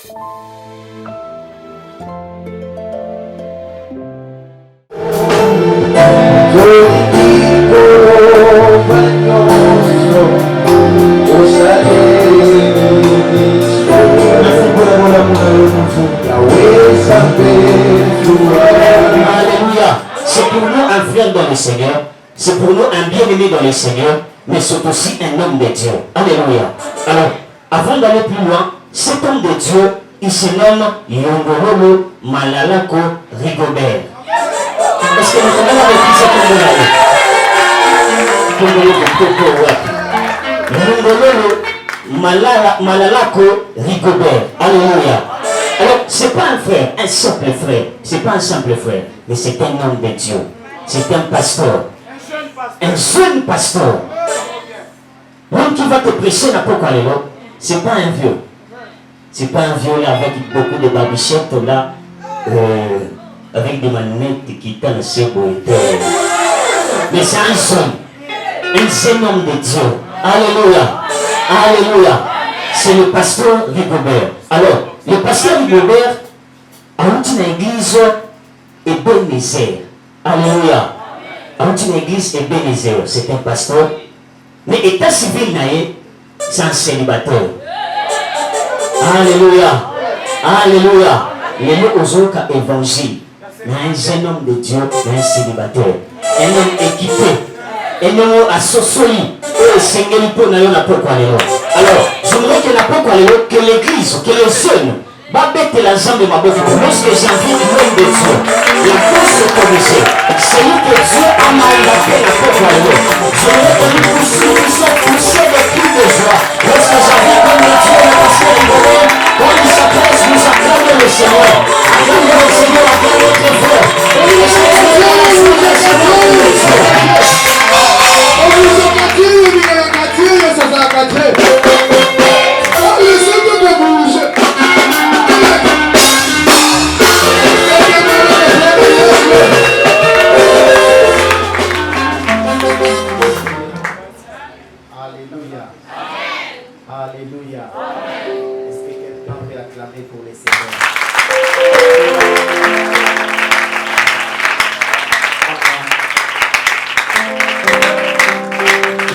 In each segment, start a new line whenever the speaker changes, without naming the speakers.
C'est pour nous un frère dans le Seigneur, c'est pour nous un bien-aimé dans le Seigneur, mais c'est aussi un homme de Dieu. Alléluia. Alors, avant d'aller plus loin, cet homme de Dieu, il se nomme Yongorolo Malalako Rigobert. Est-ce que nous avons repris cet homme-là? Yongorolo Malalako Rigobert. Alléluia. Alors, ce n'est pas un frère, un simple frère. Ce n'est pas un simple frère, mais c'est un homme de Dieu. C'est un pasteur. Un jeune pasteur. L'homme qui va te prêcher n'importe quoi, ce n'est pas un vieux. Ce n'est pas un vieux là avec beaucoup de barbichettes là, avec des manettes qui t'en se mais c'est un jeune homme de Dieu. Alléluia. Alléluia. C'est le pasteur Rigobert. Alors, le pasteur Rigobert a une église et Ebenezer. Alléluia. A une église et Ebenezer. C'est un pasteur. Mais état civil, c'est un célibataire. Alléluia. Alléluia. Les mots aux autres évangile. Un jeune homme de Dieu, un célibataire. Un homme équipé. Un homme associé. Alors, j'aimerais que que l'église, que les jeunes, babette la jambe de ma boue, lorsque j'invite l'homme de Dieu, la force se corriger. C'est lui que Dieu a mandaté la Pokwalelo. J'aimerais que nous puissions pousser des cris de joie. Lorsque j'invite l'homme de Dieu, le pasteur Rigobert, quand il s'apprête, nous acclamons le Seigneur. Acclamons le Seigneur, acclamons notre frère.
Alléluia. Alléluia. Est-ce que quelqu'un peut acclamer pour les Seigneurs?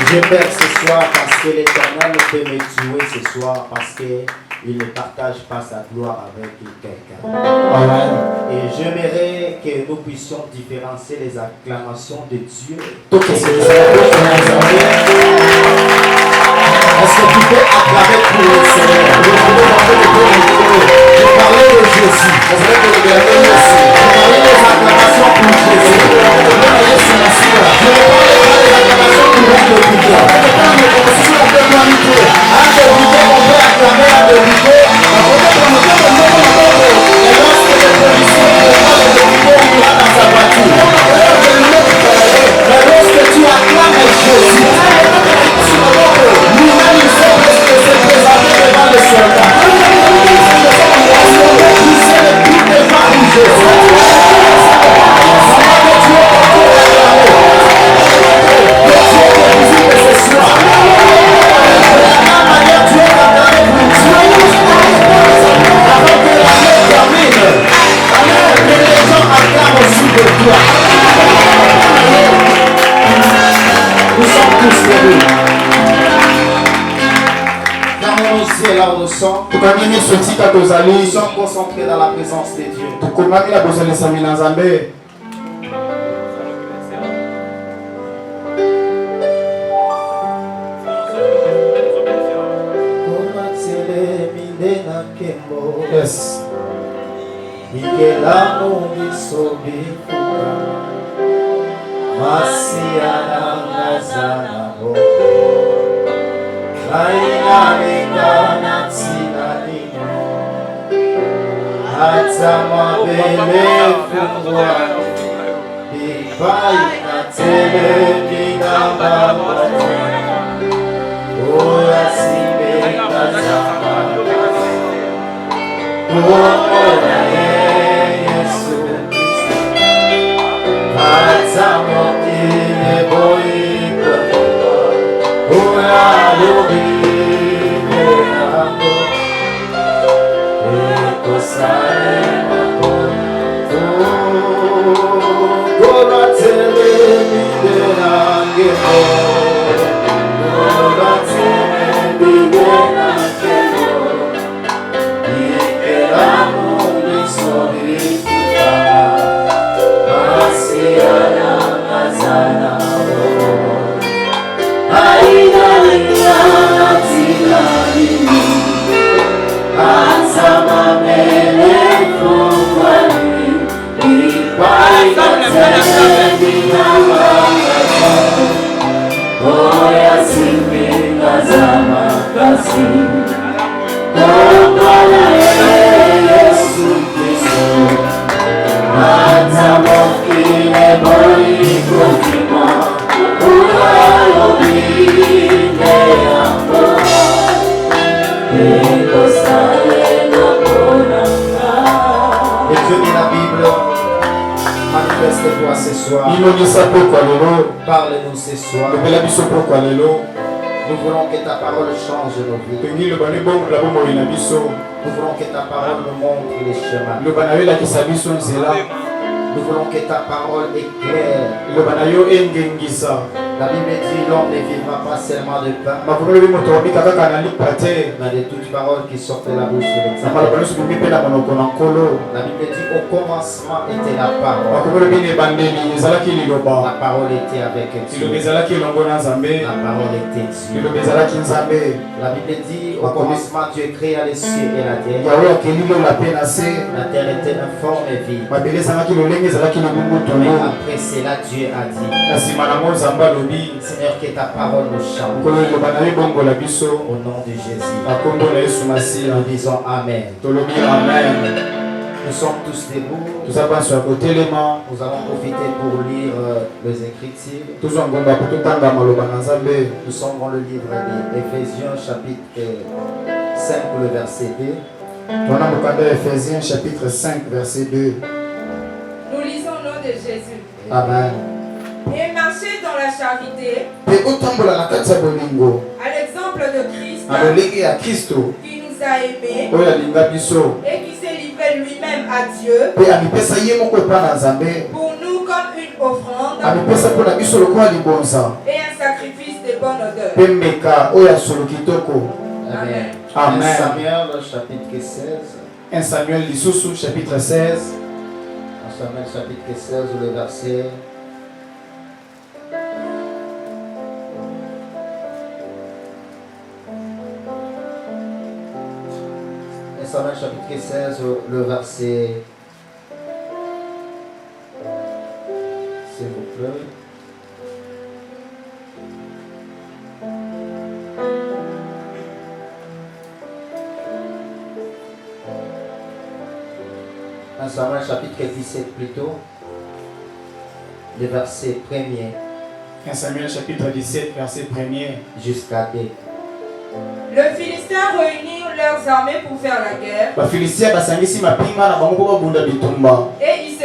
Je perds ce soir parce que l'Éternel peut me tuer ce soir parce qu'il ne partage pas sa gloire avec quelqu'un. Et j'aimerais que nous puissions différencier les acclamations de Dieu. Est-ce que tu peux acclamer pour le Seigneur? Je parlais de Jésus. Je parlais des acclamations pour Jésus. Je parlais pas des acclamations pour le Seigneur. Lorsque tu acclames Jésus, nous sommes concentrés dans la présence de Dieu. Yes. Manifeste-toi ce soir. Parle-nous ce soir. Nous voulons que ta parole change nos vies. Nous voulons que ta parole nous montre les chemins. Nous voulons que ta parole éclaire. La Bible dit l'homme ne vivra pas seulement de pain, mais de toute parole qui sort de la bouche de l'Éternel. La Bible dit au commencement était la parole. La parole était avec Dieu. La parole était Dieu. La Bible dit au commencement Dieu créa les cieux et la terre. La terre était informe et vide. Mais après cela Dieu a dit, Seigneur, que ta parole nous change. Au nom de Jésus. Nous disons Amen. Nous sommes tous debout. Nous allons profiter pour lire les Écritures. Nous sommes dans le livre d'Éphésiens chapitre 5 le verset 2.
Éphésiens chapitre 5 verset 2.
Nous lisons au nom de Jésus.
Amen.
Et marchez dans la charité, à l'exemple de Christ, qui nous a aimés et qui s'est livré lui-même à Dieu pour nous comme une offrande et un sacrifice de bonne odeur.
Amen.
Amen.
1 Samuel chapitre 16.
1 Samuel chapitre 16.
1 Samuel chapitre 16 le verset 1 Samuel chapitre 16 le verset, s'il vous plaît. Samuel chapitre 17 plutôt, le verset 1er.
1 Samuel chapitre 17 verset 1er
jusqu'à 2.
Le Philistin réunit leurs armées pour faire la guerre. Et ils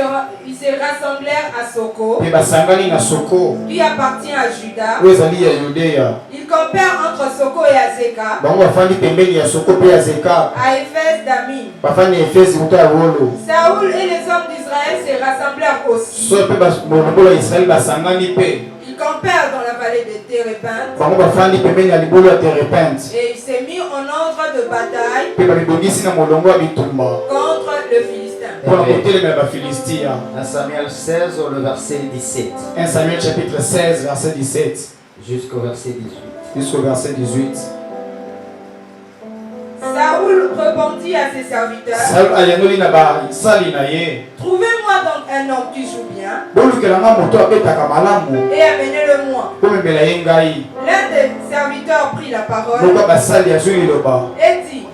se rassemblèrent à Soko, qui appartient à Juda. Ils campèrent entre Soko et Azeka, à Éphèse d'Amin. Saoul et les hommes d'Israël se rassemblèrent aussi. Ils campèrent dans la vallée de Térébinthe. Et il s'est mis en ordre de bataille contre le Philistin.
1 Samuel 16 le verset 17.
1 Samuel chapitre 16 verset 17
jusqu'au verset 18.
Jusqu'au verset 18.
Saoul répondit à ses serviteurs, trouvez-moi donc un homme qui joue bien et amenez-le-moi. L'un des serviteurs prit la parole et dit,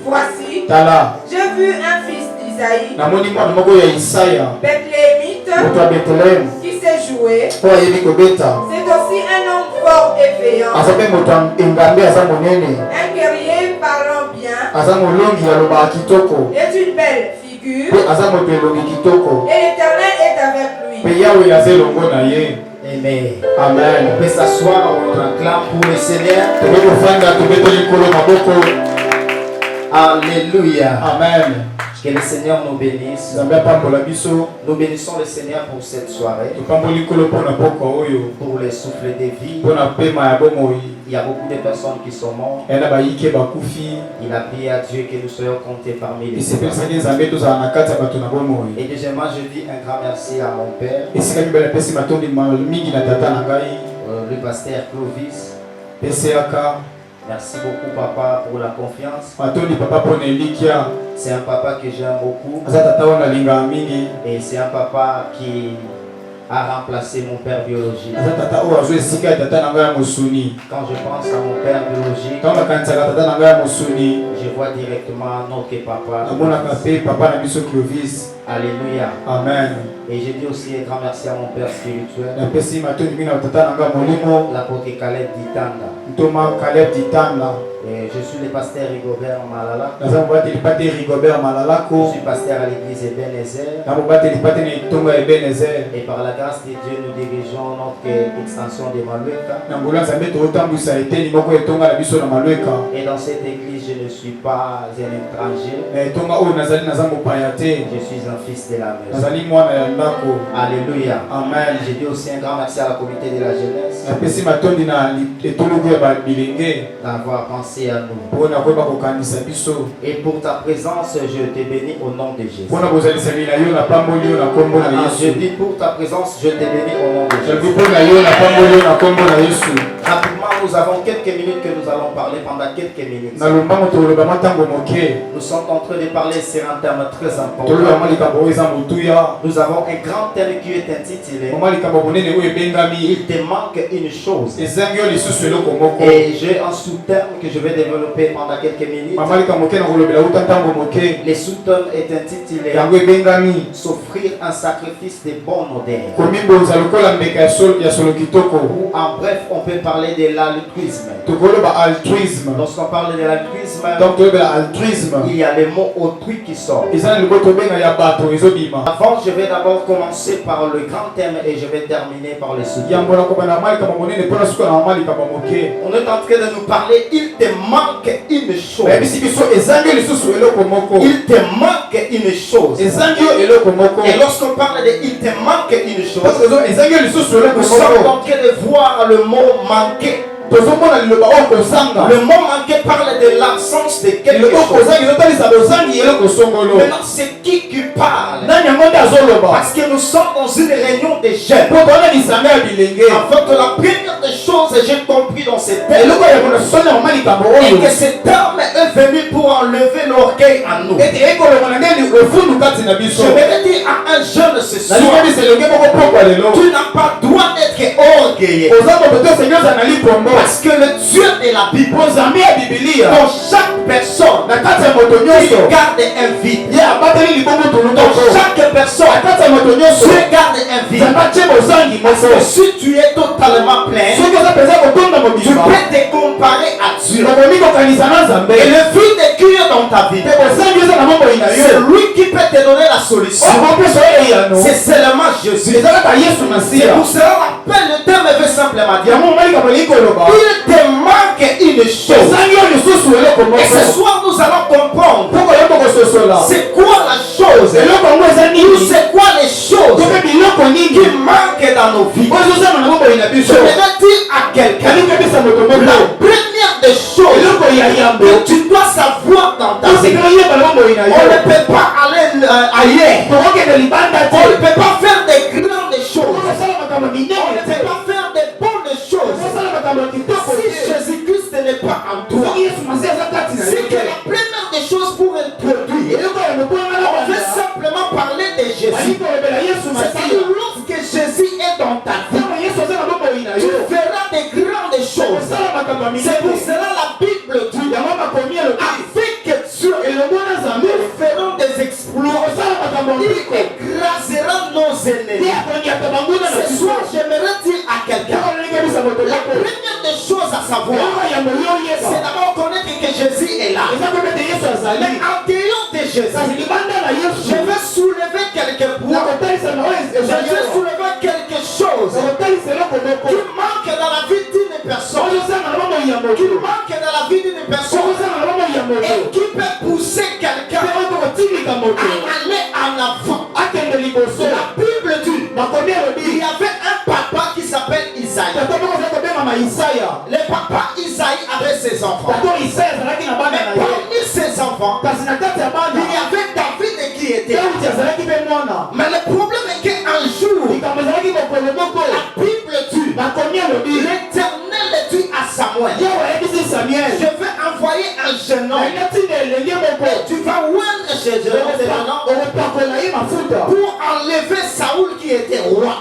voici, j'ai vu un fils d'Isaïe, Bethléemite, qui sait jouer. C'est aussi un homme fort et véant, un guerrier parlant bien et d'une belle figure, et l'Éternel est avec lui.
Amen.
Amen.
On peut s'asseoir, on acclame pour le Seigneur. Alléluia.
Amen.
Que le Seigneur nous bénisse. Nous bénissons le Seigneur pour cette soirée. Pour les souffles de vie. Il y a beaucoup de personnes qui sont mortes. Il a prié à Dieu que nous soyons comptés parmi les vivants. Et deuxièmement, je dis un grand merci à mon père, le pasteur Clovis. Merci beaucoup papa pour la confiance. C'est un papa que j'aime beaucoup. Et c'est un papa qui a remplacé mon père biologique. Quand je pense à mon père biologique, je vois directement notre papa. Alléluia. Amen. Et je dis aussi un grand merci à mon père spirituel, l'apôtre Caleb Ditanda. Et je suis le pasteur Rigobert Malala. Je suis pasteur à l'église Ebenezer. Et par la grâce de Dieu, nous dirigeons notre extension de Malueka. Et dans cette église, je ne suis pas un étranger. Je suis un fils de la maison. Alléluia. Amen. Je dis aussi un grand merci à la communauté de la jeunesse d'avoir pensé à nous. Et pour ta présence, je te bénis au nom de Jésus. Je dis pour ta présence, je te bénis au nom de Jésus. Rapidement, nous avons quelques minutes que nous allons parler pendant quelques minutes. Nous sommes en train de parler sur un thème très important. Nous avons un grand thème qui est intitulé Il te manque une chose. Et j'ai un sous-thème que je vais développer pendant quelques minutes. Le sous-thème est intitulé S'offrir un sacrifice de bonne odeur. Ou en bref, on peut parler de l'altruisme. Lorsqu'on parle de l'altruisme, il y a les mots autrui qui sortent. Avant, je vais d'abord commencer par le grand thème et je vais terminer par le sous-thème. On est en train de nous parler, il te manque une chose. Il te manque une chose. Et lorsqu'on parle de il te manque une chose, nous sommes en train de voir le mot manquer. Le mot manqué parle de l'absence de quelque chose. Maintenant, c'est qui parle? Parce que nous sommes dans une réunion de jeunes. En fait, la première des choses que j'ai compris dans ce terme, et que ce terme est venu pour enlever l'orgueil en nous. Je vais dire à un jeune ce soir, tu n'as pas droit d'être orgueilleux. Parce que le Dieu de la Bible, dans chaque personne, il garde un vide. Dans chaque personne, Dieu garde un vide. Parce que si tu es totalement plein, tu peux te comparer à Dieu. Et le vide qui est dans ta vie, c'est lui qui peut te donner la solution. C'est seulement Jésus. C'est pour cela l'appel, le terme veut simplement dire il te manque une chose. Et ce soir nous allons comprendre c'est quoi la chose. C'est quoi les choses qui manquent dans nos vies. Je vais dire à quelqu'un, la première des choses que tu dois savoir dans ta vie, on ne peut pas aller ailleurs. On ne peut pas faire des grandes choses. On ne peut pas faire des bonnes choses si Jésus-Christ n'est pas en toi. C'est que la première des choses pour introduire, on veut simplement parler de Jésus. C'est-à-dire lorsque Jésus est dans ta vie, tu feras des grandes choses. C'est pour cela la Bible dit, avec Dieu, nous ferons des exploits. Il écrasera nos ennemis. Ce soir, j'aimerais dire à quelqu'un, la première des choses à savoir, c'est d'abord connaître que Jésus est là. Mais en dehors de Jésus, je vais soulever quelques points. Je vais soulever quelque chose qui manque dans la vie d'une personne. Qui manque dans la vie d'une personne. Et qui peut pousser quelqu'un aller en avant. La Bible dit, il y avait un papa qui s'appelle Isaïe. Le papa Isaïe avait ses enfants. Mais parmi ses enfants, il y avait David qui était. Mais le problème est qu'un jour, la Bible dit, l'Éternel dit à Samuel, je vais envoyer un jeune homme et tu vas oindre chez eux pour enlever Saoul qui était roi.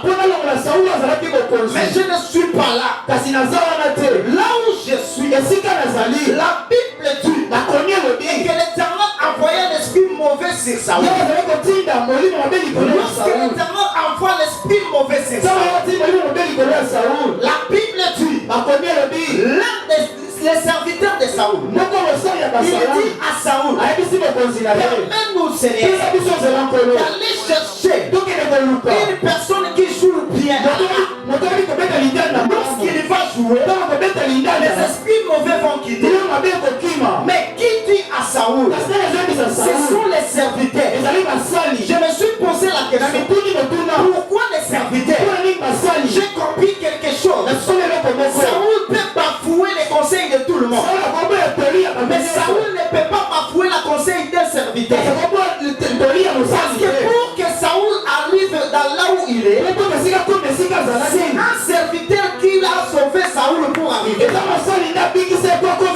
Mais je ne suis pas là. Là où je suis, la Bible dit que l'Éternel envoyait l'esprit mauvais sur Saoul. Lorsque l'Éternel envoie l'esprit mauvais sur Saoul, la Bible dit, l'un des serviteurs de Saoul, il dit à Saoul, permets-nous Seigneur d'aller chercher une personne qui joue bien. Lorsqu'il va jouer, les esprits mauvais vont quitter. Mais qui dit à Saoul, ce sont les serviteurs. Je me suis posé la question, pourquoi les serviteurs? J'ai compris quelque chose. Saoul peut bafouer les conseils de tout le monde, mais Saoul ne peut pas bafouer le conseil d'un serviteur. Parce que pour que Saoul arrive dans là où il est, c'est un serviteur qui a sauvé Saoul pour arriver.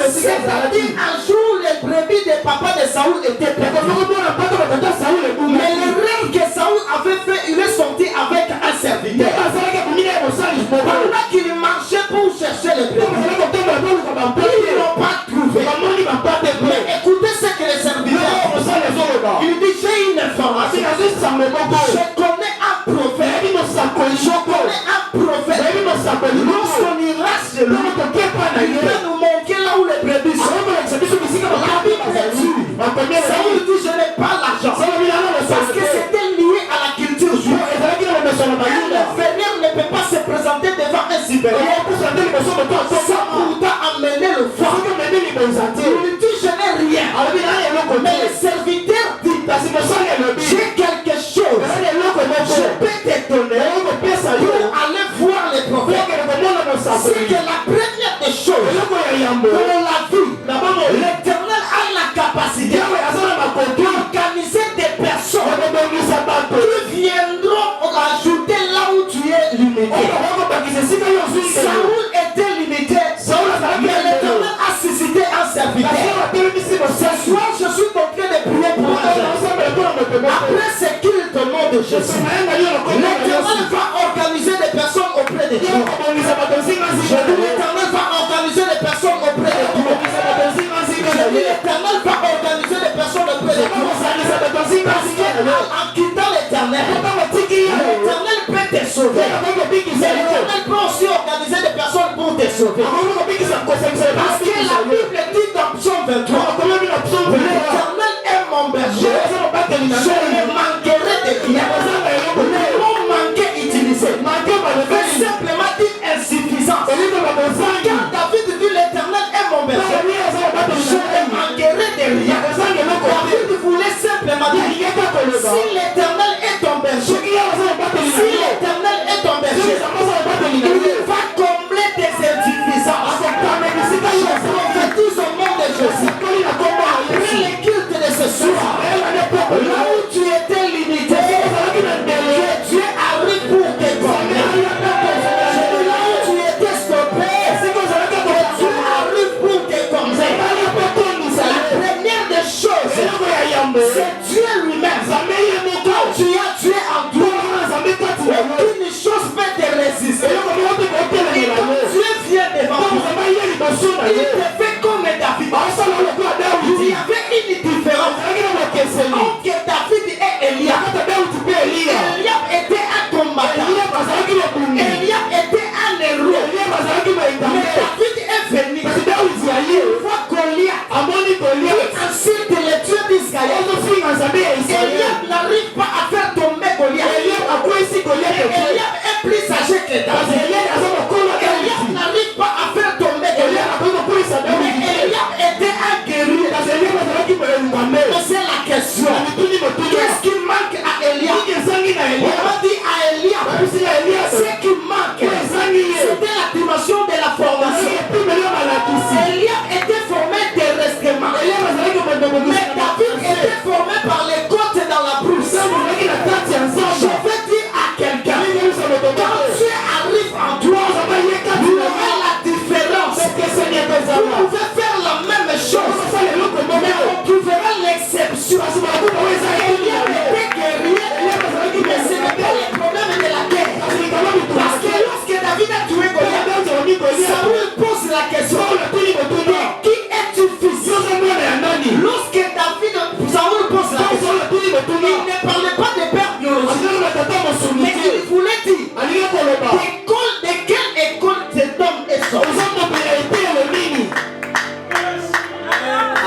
C'est-à-dire un jour les brebis des papas de Saoul étaient perdues. Mais le rêve que Saoul avait fait, il est sorti avec un serviteur. Pendant qu'il marchait pour chercher les brebis, ils ne l'ont pas trouvé. Mais écoutez ce que les serviteurs, il dit, j'ai une information. Je connais un prophète. Lorsqu'on ira chez lui, il va nous montrer là où les brebis sont. La Bible dit, Saoul dit, je n'ai pas l'argent. Parce que c'était lié à la culture juive. Un vénère ne peut pas se présenter devant un supérieur sans pourtant amener le fort. Il dit, je n'ai rien. Mais le serviteur dit, j'ai quelque chose. Je peux te donner pour aller voir les prophètes. C'est que la première des choses dans la vie, l'Éternel a la capacité d'organiser des personnes qui viendront ajouter là où tu es limité. Saoul était limité, mais l'Éternel a suscité un serviteur. Ce soir, je suis en train de prier pour un jeune. Après ce qu'il demande de Jésus, l'Éternel va organiser des personnes auprès de toi. L'Éternel va organiser des personnes auprès de toi. L'Éternel va organiser des personnes auprès de toi. Parce qu'en quittant l'Éternel, l'Éternel peut te sauver. L'Éternel peut aussi organiser des personnes pour te sauver. Parce que la Bible dit dans Psaume 23, l'Éternel est mon berger, je ne manquerai de rien. Le mot manquer utilisé veut simplement dire insuffisance. Quand David dit l'Éternel est mon berger, je ne manquerai de rien. David voulait simplement dire, si l'Éternel est ton berger, si l'Éternel est ton berger, il va combler tes insuffisances. Je prophétise au nom de Jésus. Après les cultes de ce soir, là où tu étais limité, que Dieu arrive pour te combler. Là où tu étais stoppé, que Dieu arrive pour te combler. La première des choses, c'est Dieu lui-même. Quand tu as Dieu en toi, aucune chose peut te résister. Et quand Dieu vient devant toi, il te fait comme David. Il y avait une différence entre David et Eliab. Eliab était un combattant. Eliab était un héros. Mais David est venu. Il voit Goliath. Il incite les dieux d'Israël. Eliab n'arrive pas à faire tomber Goliath. Eliab est plus âgé que David. Eliab n'arrive pas à faire tomber Goliath. Mais Eliab était un guerrier. Mais c'est la question.
reçu. Mais ce n'est pas le problème de la guerre. Parce que lorsque David a tué Goliath, Saül pose la question, qui es-tu fils? Lorsque Saül pose la question, il ne parlait pas de père biologique, mais il voulait dire de quelle école cet homme est sorti.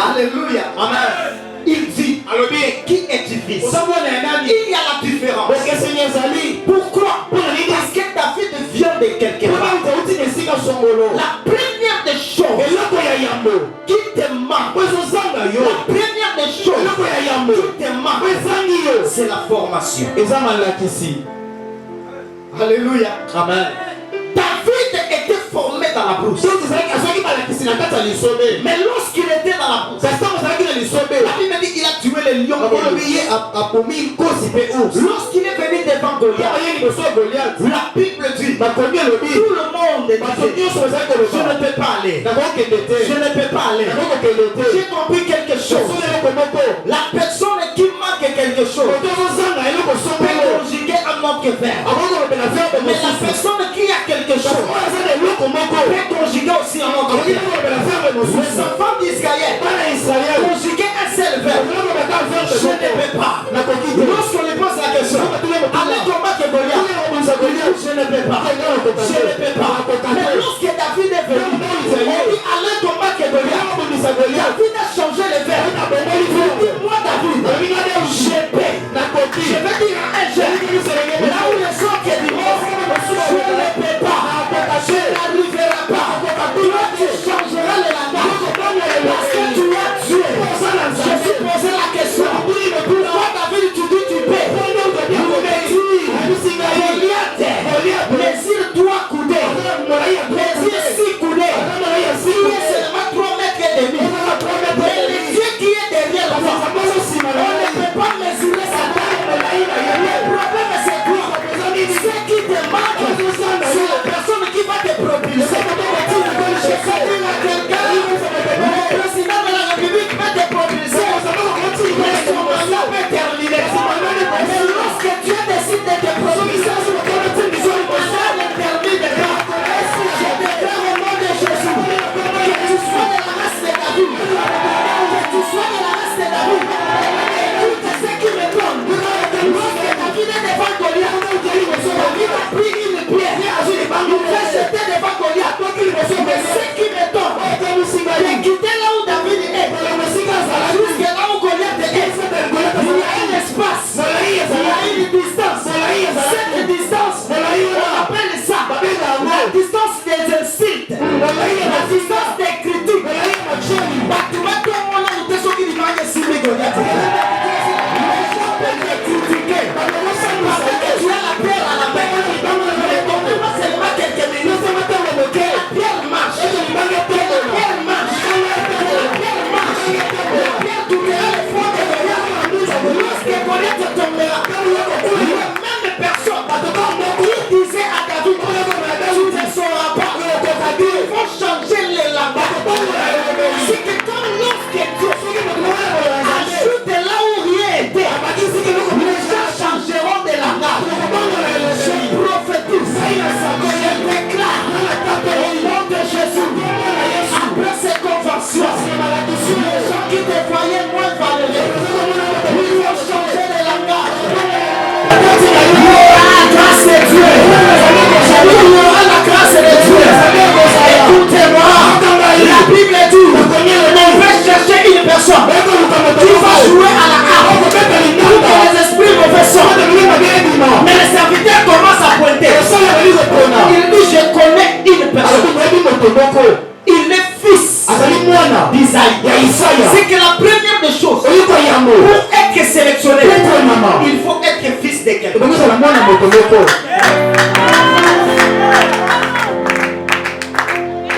Alléluia. Amen. Il dit, qui est-tu fils? Il y a la différence. Pourquoi? Parce que David vient de quelque part. La première des choses qui te manque, la première des choses qui te manque, c'est la formation. Alléluia. Amen. David était formé dans la brousse. Mais lorsqu'il était dans la brousse, la Bible dit qu'il a tué les lions. Lorsqu'il est venu devant Goliath, la Bible dit tout le monde disait, je ne peux pas aller. Je ne peux pas aller. J'ai compris quelque chose. La personne qui manque quelque chose peut conjuguer un autre verbe. Mais la personne qui a quelque chose peut conjuguer aussi un autre verbe. Les enfants d'Israël conjuguer un seul verbe. Je ne peux pas. Lorsqu'on lui pose la question, allez combattre Goliath, je ne peux pas. Je ne peux pas. Mais lorsque David est venu, on dit allez combattre Goliath. David a changé le verbe. Il dit moi David, je peux. Je vais dire à un jeune, là où les autres disent je ne peux pas. Je n'arriverai pas. Toi tu changeras le langage. Parce que tu as tué. Je suis posé la question. Pourquoi David tu dis tu peux? Goliath, plaisir-toi couder. Plaisir si couder. Il est seulement 3 mètres et demi. Mais le Dieu qui est derrière toi, on ne peut pas mesurer sa taille. Le problème c'est quoi? Ce qui te manque, c'est la personne qui va te propulser. Je sais dire à quelqu'un, le président de la République va te propulser. Mais son mandat peut terminer. Mais lorsque Dieu décide de te propulser, son mandat ne termine pas. Je déclare au nom de Jésus que tu sois de la race de David. Que tu sois de la race de David. Écoute ce qui me donne. Lorsque David est devant Goliath, David a pris une pierre. Il fait jeter devant Goliath. Mais ce qui me donne, de quitter là où David est, jusqu'à là où Goliath est, il y a un espace, il y a une distance. Cette distance, on appelle ça la distance des insultes, la distance des critiques. Tu vas tout le monde où tu es sûr qu'il va y signer Goliath. Les gens peuvent te critiquer parce que tu as la pierre à la main. Mais ton pas seulement quelques minutes. La pierre marche. La pierre marche. La pierre touchera le front de Goliath. Lorsque Goliath tombera, la même personne qui disait à David, tu ne sauras pas. Il faut changer les langages. C'est que comme lorsque Dieu ajoute là où rien était, les gens changeront de langage. Je prophétise, je déclare au nom de Jésus, après ces conventions, les gens qui te voyaient moins valeureux, ils vont changer de langage. Il y aura la grâce de Dieu. Il y aura la grâce de Dieu. Écoutez-moi, la Bible dit, on va chercher une personne qui va jouer à la harpe pour que les esprits mauvais sortent. Mais le serviteur commence à pointer. Il dit, je connais une personne. Il est fils d'Isaïe. C'est que la première des choses, pour être sélectionné, il faut être fils de quelqu'un.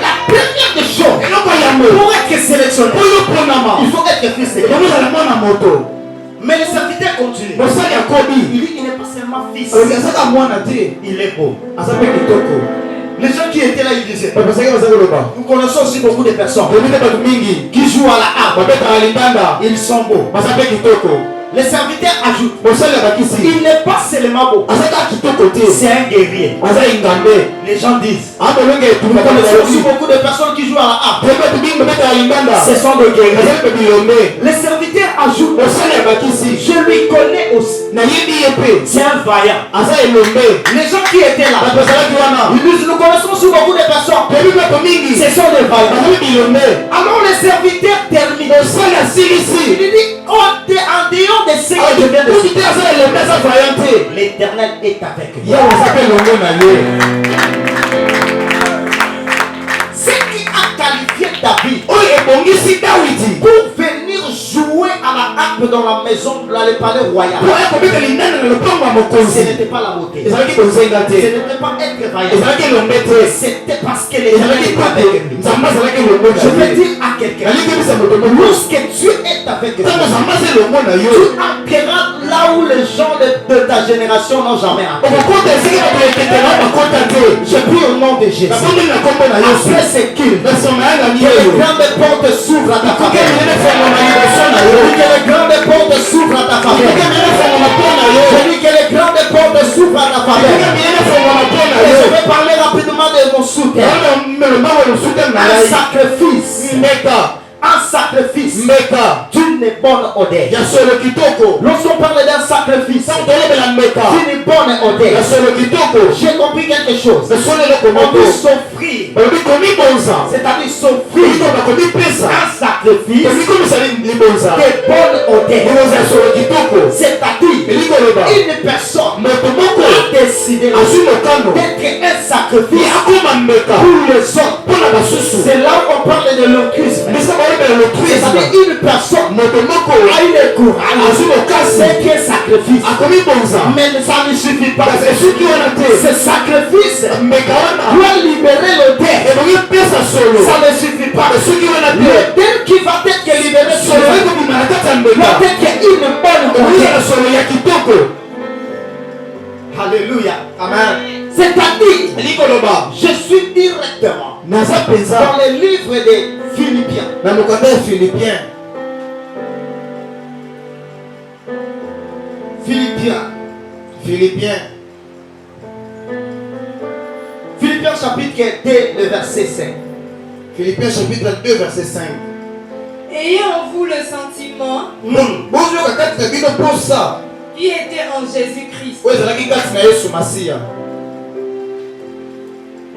La première des choses, pour être sélectionné, il faut être fils de quelqu'un. Mais le serviteur continue. Il dit, il n'est pas seulement fils, il est beau.
Les gens qui étaient là, ils disaient.
Bapesaki bazakoloba.
Nous connaissons aussi beaucoup de personnes
Tobite bato mingi.
qui jouent à la harpe.
Babetaka limbanda.
Ils sont beaux.
Basape kitoko.
Les serviteurs ajoutent.
Mosali abakisi.
Il n'est pas seulement beau.
Asaka kitoko te.
C'est un guerrier.
Aza ingambe.
Les gens disent.
Abolonge
Nous
etumba
connaissons aussi
bazali.
beaucoup de personnes qui jouent à la harpe.
Bato mingi babetaka limbanda.
Ce sont des guerriers.
Bazali bilombe.
Les serviteurs ajoutent.
Mosali abakisi.
Je lui connais aussi.
Nayebi ye pe.
C'est un vaillant.
Aza elombe.
Les gens qui étaient là,
Bato bazalaki wana.
ils disent nous connaissons aussi beaucoup de personnes.
Toyebi bato mingi.
Ce sont des vaillants.
Bazali bilombe.
Alors les serviteurs terminent.
Mosali asilisi.
Il dit en dehors de ce que je viens de
Kuti
dire,
te aza elombe aza vaillant te.
l'Éternel est avec lui.
Yawe aza pe elongo na ye.
Ce qui a qualifié David
Oyo ebongisi Dawidi.
pour venir jouer à la harpe dans la maison, dans le palais royal,
Po ekobeta lindanda na lopango ya
ce
mokonzi.
n'était pas la beauté.
Ezalaki kozenga
Ce
te.
n'était pas être vaillant.
Ezalaki elombe te.
C'était parce que l'Éternel
Ezalaki
est
po
avec
te.
lui.
Nzambe azalaki elongo na
Je vais
ye.
dire à quelqu'un,
Nalikebisa moto moko.
lorsque Dieu est avec toi,
Ntango Nzambe aza elongo na yo.
tu appuieras là où les gens de ta génération n'ont jamais appris.
Okokota esika bato ekekela bakota te.
Je prie au nom de Jésus.
Nakomi na kombo na Yesu.
Après ce culte,
Na nsima ya ngami
que les
oyo.
grandes portes s'ouvrent à ta
Koke
faveur.
minene fongo na liboso na yo.
Que les grandes portes s'ouvrent à ta faveur.
Koke minene fongo na po na yo.
Je dis que les grandes portes s'ouvrent à ta
Koke
faveur.
minene fongo na po na
Et
yo.
je vais parler rapidement de mon soutien.
Wana melombango losuka na
Un
ngai.
sacrifice.
Mbeka.
Un sacrifice
Mbeka.
d'une bonne odeur.
Ya solo kitoko.
Lorsqu'on parle d'un sacrifice
Ntango tolobela mbeka.
d'une bonne
Ya
odeur,
solo kitoko.
j'ai compris quelque chose.
Esolo eloko
On
moko.
dit s'offrir,
balobi komibonza.
c'est-à-dire s'offrir
Koyikoba komipesa.
un sacrifice
Komikomisa libonza.
de bonne odeur.
Libonza ya solo kitoko.
C'est-à-dire
Elikoloba.
une personne
Moto moko.
a décidé
Azwi mokano.
d'être un
Ye
sacrifice
akoma mbeka.
pour les autres.
Mpona basusu.
C'est là où on parle de l'occultisme.
Bisa balobela lotrisme.
C'est-à-dire une personne
Moto moko.
a eu le courage
Azwi mokasi.
d'être un sacrifice.
Akomibonza.
Mais ça ne suffit pas.
Kasi esuki wana te.
Ce sacrifice
Mbeka wana.
doit libérer l'odeur.
ebongi pesa solo.
Ça ne suffit pas.
Esuki wana te.
L'odeur qui va être libérée sur
solo
l'odeur
ekobima na kati ya mbeka.
doit être une bonne
Okozala
odeur.
solo ya kitoko.
Alléluia.
Amen.
C'est-à-dire,
Elikoloba.
je suis directement
Naza penza.
dans le livre des Philippiens.
Na mokanda ya Philippiens.
Philippiens.
Philippiens.
Philippiens chapitre 2, le verset 5.
Philippiens chapitre 2 verset 5.
Ayez en vous le sentiment
Bozoyoka kati na bino mposa
qui était en Jésus-Christ,
oyo ezalaki kati na Yesu Masiya.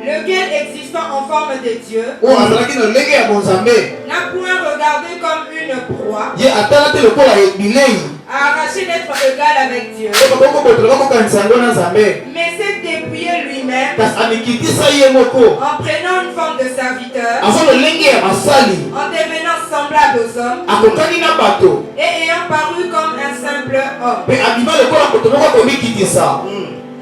lequel existant en forme de Dieu,
Oyo azalaki na lolenge ya bonzambe.
n'a point regardé comme une proie
Ye atala te lokola bilei.
à arracher d'être égal avec Dieu,
Oyo bakokobotola bakokanisa yango na Nzambe.
mais s'est dépouillé lui-même
Kasi amikitisa ye moko.
en prenant une forme de serviteur,
Aza lolenge ya basali.
en devenant semblable aux hommes
Akokani na bato.
et ayant paru comme un simple homme.
Mpe abima lokola moto moko akomikitisa.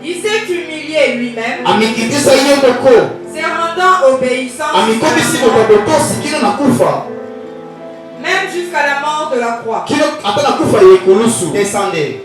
Il s'est humilié lui-même,
Amikitisa ye moko.
se rendant obéissant
Amikomisi moto ya botosi kino na kufa.
même jusqu'à la mort de la croix.
Kino ata na kufa ya ekulusu.
Descendez.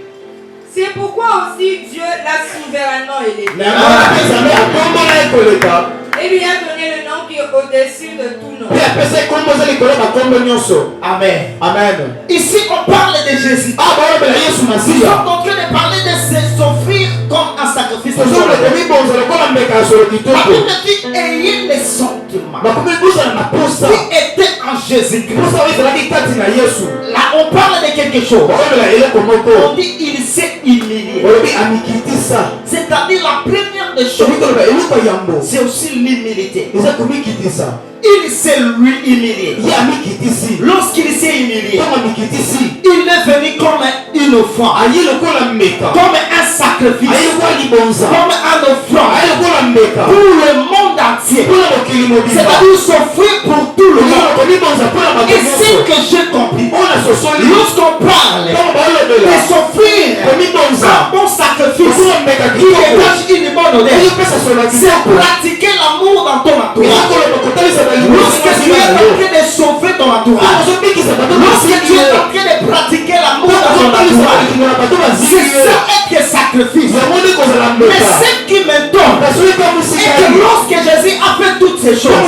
C'est pourquoi aussi Dieu l'a souverainement élevé
Na yango wana mpe Nzambe atombola ye koleka.
et lui a donné le nom qui est au-dessus de tout nom.
Mpe apesa ye kombo eza likolo ya bakombo nyonso.
Amen.
Amen.
Ici, on parle de Jésus.
Ah balobela Yesu
Nous
Masiya.
sommes en train de parler de s'offrir comme un sacrifice.
Tozoloba komibonza lokola mbeka ya solo
La
kitoko.
Bible dit ayez les sentiments
Bakomibuzana na posa.
qui étaient en Jésus-Christ.
Posa oyo ezalaki kati na Yesu.
Là, on parle de quelque chose.
Balobela eloko
On
moko.
dit il s'est humilié.
Balobi amikitisa.
C'est-à-dire la première des choses,
Soki toloba eloko yambo.
c'est aussi l'humilité.
Eza komikitisa.
Il s'est lui humilié.
Ye amikitisi.
Lorsqu'il s'est humilié,
Ntango amikitisi.
il est venu comme une offrande,
Aye lokola mbeka.
comme un sacrifice,
Aye lokola libonza.
comme un offrande
Aye lokola mbeka.
pour le monde entier.
Mpona mokili mobimba.
C'est-à-dire s'offrir pour tout le monde.
komibonza mpona bato
Et ce
nyonso.
que j'ai compris,
Oyo nasosoli.
lorsqu'on parle
Ntango
de
balobela.
s'offrir
Komibonza.
un bon sacrifice
Lokola mbeka
qui
kitoko.
dégage une bonne odeur,
Oyopesa solo ya
c'est
kitoko.
pratiquer l'amour dans ton entourage.
Ezakoloba kotalisa baliboso
Lorsque tu es en train de sauver ton entourage,
ozobikisa bato
lorsque tu es en train de pratiquer l'amour dans ton
ton entourage. C'est ça être sacrifice. Mais ce qui m'étonne, c'est que lorsque Jésus a fait toutes ces choses, la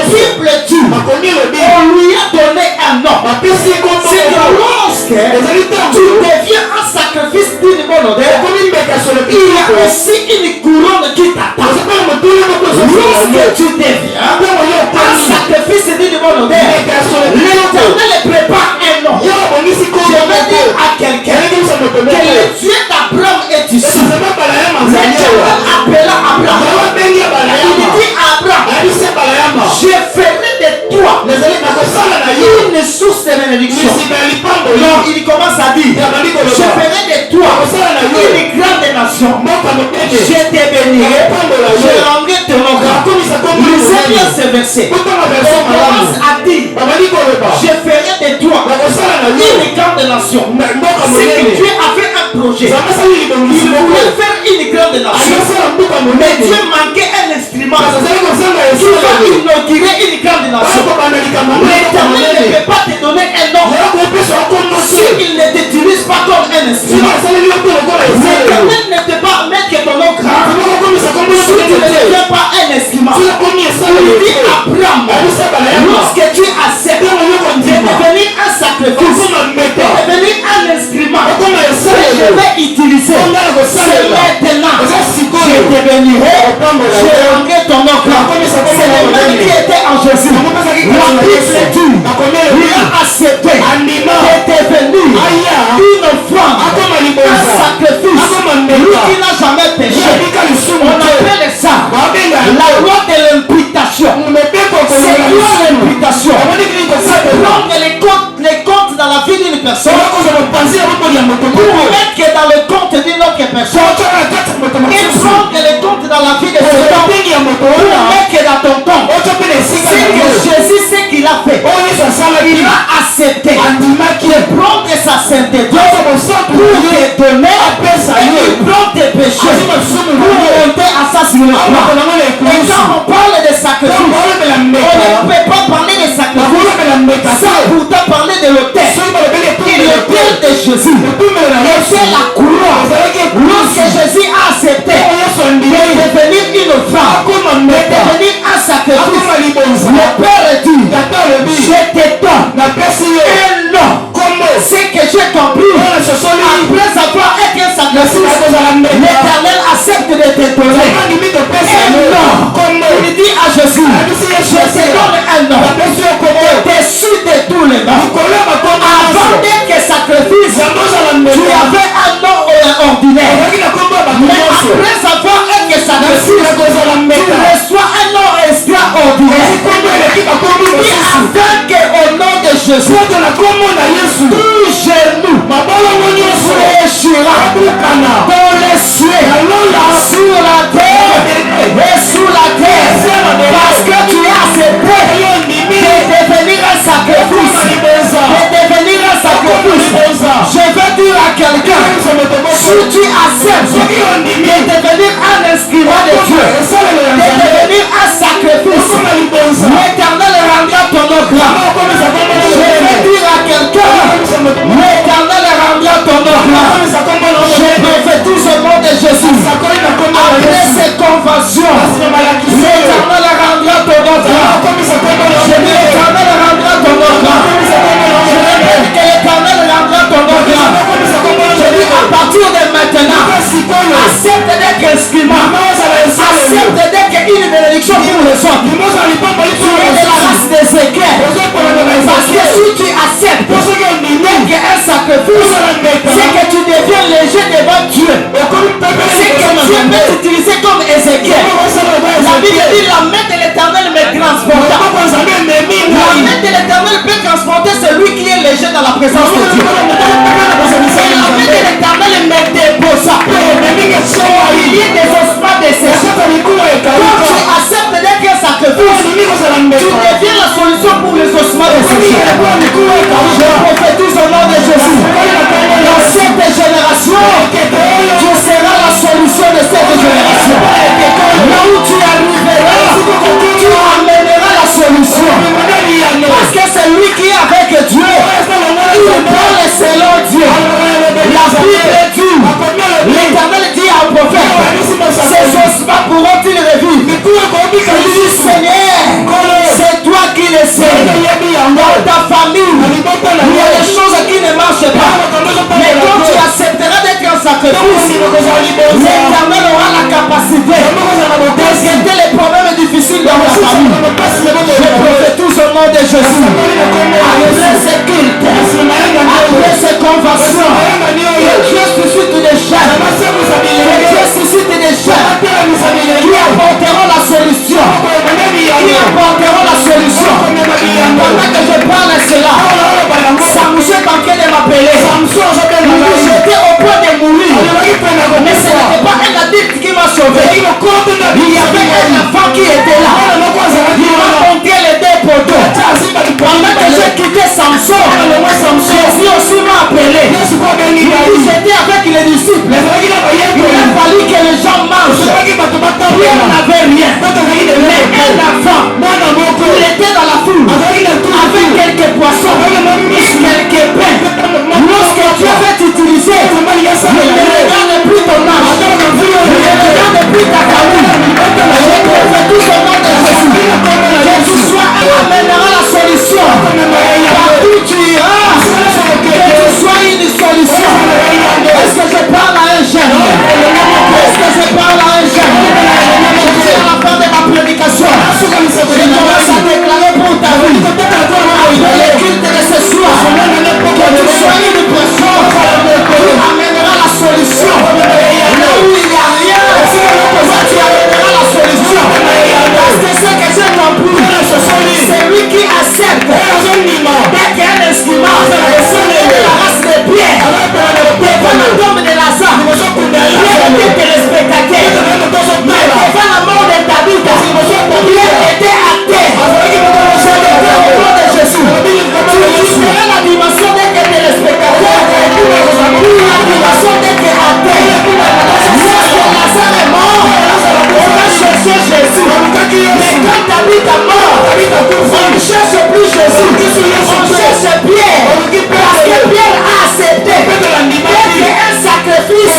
Bible dit, on lui a donné un nom. C'est que lorsque tu deviens un sacrifice d'une bonne odeur, il y a aussi une couronne qui t'attend. Lorsque tu deviens un sacrifice d'une bonne odeur, l'Éternel prépare un nom. Je vais dire à quelqu'un que le Dieu d'Abraham est ici. L'Éternel appela Abraham. Il dit à Abraham, je ferai de toi une source de bénédiction. Donc il commence à dire, je ferai de toi une grande nation. Je te bénirai, je rendrai ton nom. Lisez bien ce verset. Il commence à dire, je ferai de toi une grande nation. C'est que Dieu avait un projet. Il voulait faire une grande nation. Mais Dieu manquait un instrument qui va inaugurer une grande nation. L'Éternel ne peut pas te donner un nom s'il ne t'utilise pas comme un instrument. L'Éternel ne peut pas mettre ton nom grave si tu ne deviens pas un instrument. Il dit à Abraham, lorsque tu acceptes de devenir un sacrifice, de devenir un instrument que je vais utiliser, c'est maintenant je te bénirai, je rendrai ton nom grave. C'est le même qui était en Jésus. La Bible dit, il a accepté de devenir une offrande, un sacrifice. Lui qui n'a jamais péché, on appelle ça la loi de l'imputation. C'est quoi l'imputation? C'est prendre les comptes dans la vie d'une personne pour mettre dans le compte d'une autre personne et prendre les comptes dans la vie de cet homme pour mettre dans ton compte. C'est que Jésus, ce qu'il a fait, il a accepté de prendre sa sainteté pour te donner et prendre tes péchés pour monter à sa sur le croix. Et quand on parle de sacrifice, on ne peut pas parler de sacrifice sans pourtant parler de l'autel. Et l'autel de Jésus était la couronne. Lorsque Jésus a accepté de devenir une offrande, de devenir un sacrifice, le Père dit, je te donne un nom. C'est que j'ai compris. Après avoir été un sacrifice, l'Éternel accepte de te donner un nom. Il dit à Jésus, je te donne un nom au-dessus de tous les noms. Avant d'être sacrifice, tu avais un nom ordinaire. Mais après avoir été sacrifice, tu reçois un nom extraordinaire. Afin qu'au nom de Jésus, tout genou fléchira dans les cieux, sur la terre et sous la terre, parce que tu as accepté de devenir un sacrifice. Je vais dire à quelqu'un, si tu acceptes de devenir un instrument de Dieu, de devenir un sacrifice, l'Éternel rendra ton nom grave. Je vais dire à quelqu'un, l'Éternel rendra ton nom grave. Je prophétise au nom de Jésus. Après ces conventions, l'Éternel rendra ton nom grave. Je dis l'Éternel rendra ton nom grave. Je répète que l'Éternel rendra ton nom grave. Je dis à partir de maintenant, accepte d'être instrument. Accepte d'être une bénédiction pour les autres. Tu es de la race des éclairs. Parce que si tu acceptes d'être un sacrifice, c'est que tu deviens léger devant Dieu. C'est que Dieu peut t'utiliser comme Ézéchiel. La Bible dit la main de l'Éternel me transporta. La main de l'Éternel peut transporter celui qui est léger dans la présence de Dieu. Et la main de l'Éternel me déposa. Il y a des ossements desséchés. Quand tu acceptes d'être un sacrifice, tu deviens la solution pour les ossements desséchés. Je prophétise au nom de Jésus. Dans cette génération, tu seras la solution de cette génération. Là où tu arriveras, tu amèneras la solution. Parce que c'est lui qui est avec Dieu. Il parle selon Dieu. Pierre n'avait rien. Mais un enfant, il était dans la foule avec quelques poissons et quelques pains. Lorsque Dieu va t'utiliser, ne regarde plus ton âge, ne regarde plus ta famille. Je profite tout au nom de Jésus. Que tu sois amènera la solution. Partout tu iras, que tu sois une solution. Est-ce que je parle à un jeune? Est-ce que je parle à un jeune? Je suis à la fin de ma prédication. Je commence à déclarer pour ta vie. Pour le culte de ce soir, que tu sois une personne qui amènera la solution. Là où il n'y a rien, tu amèneras la solution. Parce que ce que j'ai compris, c'est lui qui accepte d'être un instrument de la race de Pierre. Devant le tombe de Lazare, Pierre était téléspectateur. Mais devant la mort de David, Pierre était acteur. Je déclare au nom de Jésus, tu seras la dimension d'être téléspectateur ou la dimension d'être acteur. Lorsque Lazare est mort, on va chercher Jésus. Mais quand David est mort, on ne cherche plus Jésus, on cherche Pierre. Parce que Pierre a accepté d'être un sacrifice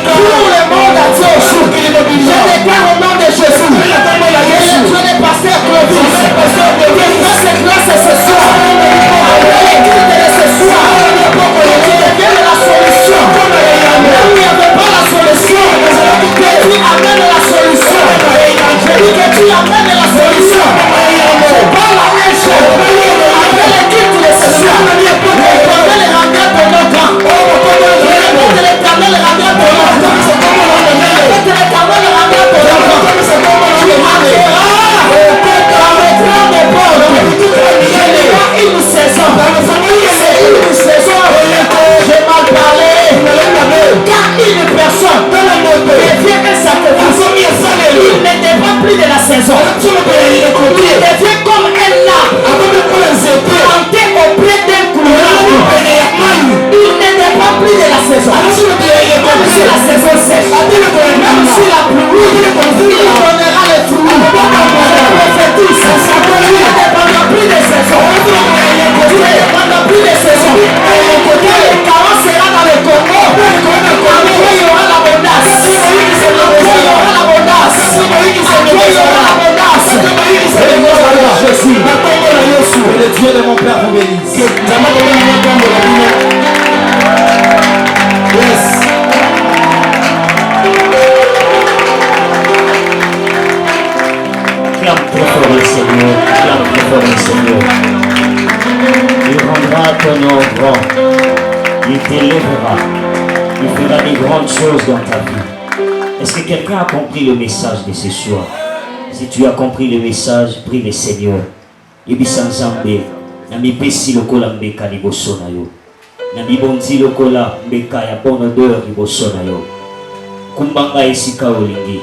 pour le monde entier. Je déclare au nom de Jésus, je le pasteur Clovis, que grâce et grâce ce soir, après l'écoute de ce soir, tu deviennes la solution. Là où il n'y avait pas la solution, que tu amènes la solution. Je dis que tu amènes la solution. Je parle à un jeune, après l'écoute de ce soir, l'éternel rendra ton nom grand. L'éternel rendra ton nom grand. L'éternel rendra ton nom grand. Tu marqueras dans le grand des portes. Je n'ai pas une saison. C'est une saison. J'ai mal parlé. Car une personne devient un sacrifice. Il ne dépend plus de la saison. Il devient comme un arbre planté auprès d'un couloir. Il ne dépend plus de la saison. Même si la saison sèche, même si la pluie, il donnera le fruit. Je prophétise, il ne dépendra plus des saisons. Il ne dépendra plus des saisons. Quand le chaos sera dans le Congo, après il y aura l'abondance. Après il y aura l'abondance. Après il y aura l'abondance. Jésus.
Que le Dieu de mon Père vous bénisse. Yes.
Clame très fort le Seigneur, clame très fort le Seigneur. Il rendra ton nom grand, il t'élèvera, il fera des grandes choses dans ta vie. Est-ce que quelqu'un a compris le message de ce soir? Si tu as compris le message, prie le Seigneur. Yebisa Nzambe, nami pesi lokola mbeka liboso na yo. Nami bonzi lokola mbeka ya bonne odeur liboso na yo. Kumbanga esika olingi.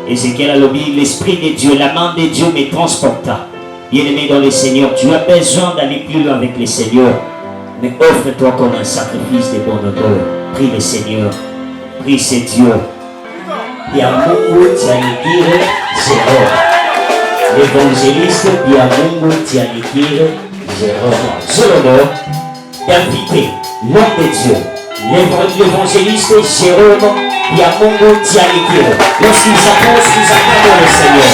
Ézéchiel a lobby, l'Esprit de Dieu, la main de Dieu me transporta. Bien-aimé dans le Seigneur, tu as besoin d'aller plus loin avec le Seigneur. Mais offre-toi comme un sacrifice de bonne odeur. Prie le Seigneur. Prie ce Dieu. Yamungu Tianikire Zéro. L'évangéliste Yamungu Tianikire Zéro. Solomon d'inviter l'homme de Dieu, l'évangéliste Jérôme Yamungu Tianikire. Lorsqu'ils approchent, nous acclamons le Seigneur.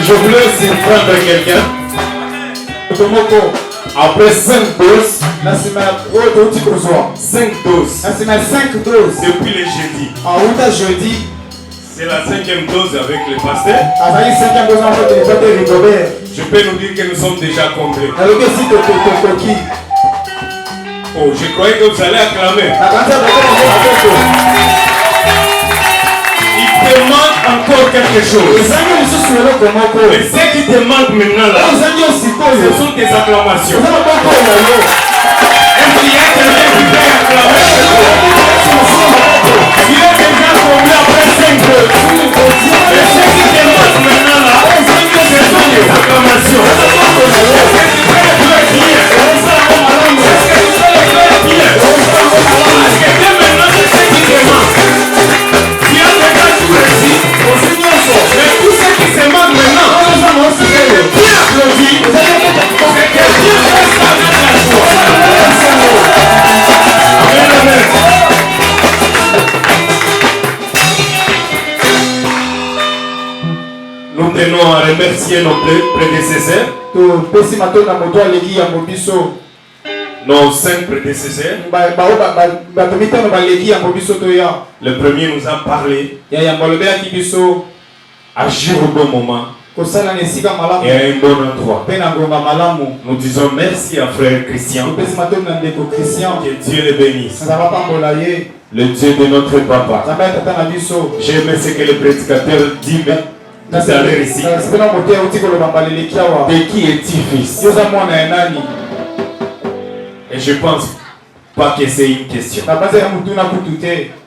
Je voulais s'y prendre quelqu'un. Après 5 doses,
na nsima ya oyo touti kozwa
5 doses,
na nsima ya 5 doses
depuis le jeudi,
auta jeudi
c'est la 5e dose avec le pasteur.
azali 5e dose na kote libote rigobert
Je peux nous dire que nous sommes déjà comblés.
nalobi esi tokoki
Oh, je croyais que vous allez acclamer.
nakanisa bakoko
Il te manque encore quelque chose.
ezangi lisusu eloko moko
Mais ce qui te manque maintenant là,
ezangi yo
ce
sikoyo
sont tes acclamations.
eza maboko na yo
Est-ce qu'il y a quelqu'un qui peut acclamer? Il est déjà comblé après 5 heures. Mais ce qui te manque maintenant là, ce sont tes acclamations. Est-ce que tu peux le dire? Est-ce que tu peux le dire? Parce que dès maintenant, c'est ce qui te manque. Tu as déjà tout réussi. Mais tout ce qui se manque maintenant, qui applaudit, c'est que Dieu reste avec la joie. Amen, amen. Nous tenons à remercier nos prédécesseurs,
topesi matondo na moto aleki yango biso
nos 5 prédécesseurs.
bato mitano baleki yango biso toya
Le premier nous a parlé,
ya yango alobelaki biso
agir au bon moment
kosala na esika malamu
et à un bon endroit.
mpe na ngomba malamu
Nous disons merci à frère Christian,
topesi matondo na ndeko christian
que Dieu le bénisse,
nzambe apambola ye
le Dieu de notre papa.
nzambe ya tata na biso
J'aime ce que le prédicateur dit tout à l'heure ici.
nasepena moto auti koloba mbaleleki awa
De qui es-tu fils?
yo oza mwana ya nani
Et je pense pas que c'est une question.
na baza ya motuna kutu te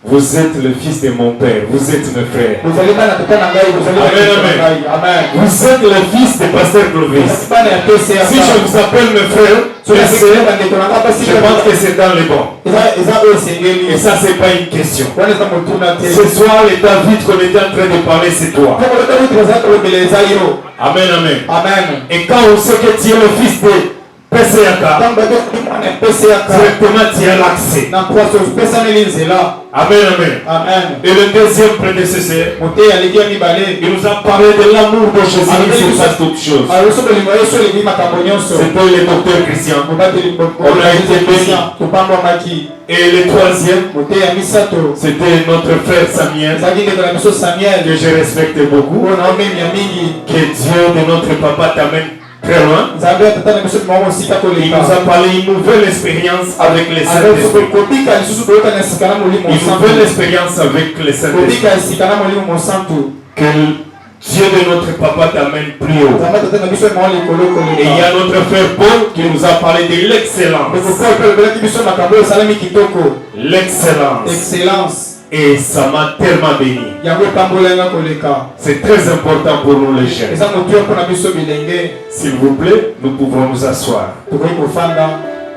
Vous êtes le fils de mon père, vous êtes mes frères.
bozali bana tata na ngai bozali
Amen,
bana
amen.
na ngai amen
Vous êtes le fils de pasteur Clovis.
bana ya pca
Si je vous appelle mes frères,
soki
mes
asekele
sœurs,
bandeko na nga basi
je pense que c'est dans les bons.
eza oyo esengeli
Et ça, c'est pas une question.
wana eza motuna te
Ce soir, le David qu'on était en train de parler, c'est toi.
mpo kolota kuti baza kolobela eza yo
Amen, amen.
amen
Et quand on sait que tu es le fils de PCAK,
ntango bato mwana pca
directement tu as l'accès.
na poso opesaneli nzela
Amen, amen.
amen
Et le deuxième prédécesseur,
moteyi aleki ya mibale
il nous a parlé de l'amour de Jésus qui surpasse toutes choses.
aloso bolingo yesu eleki makambo nyonso
C'était le docteur Christian.
mobateli
On a été béni.
topambwamaki
Et le troisième,
moteyi ya misato
c'était notre frère Samuel,
ezalaki ndeko na biso samuel
que je respecte beaucoup.
oyo naomemi ya mingi
Que Dieu de notre papa t'amène très loin.
nzambe ya tata na biso moko mosika
Il
koleka
nous a parlé d'une nouvelle expérience avec le Saint-Esprit.
kobika lisusu boyokana esika na molimo
Une
mosantu
nouvelle expérience avec le Saint-Esprit.
kobika esika na molimo mosantu
Que Dieu de notre papa t'amène plus haut.
nzambe tata na biso moko likolo
Et il y
koleka
a notre frère Paul qui nous a parlé de l'excellence.
ndeko paul mpe alobelaki biso makambo oyo esalami kitoko
L'excellence.
excellence
Et ça m'a tellement béni.
yango epambolenga koleka
C'est très important pour nous les jeunes.
eza motuya mpona biso bilenge
S'il vous plaît, nous pouvons nous asseoir.
tokoki kofanda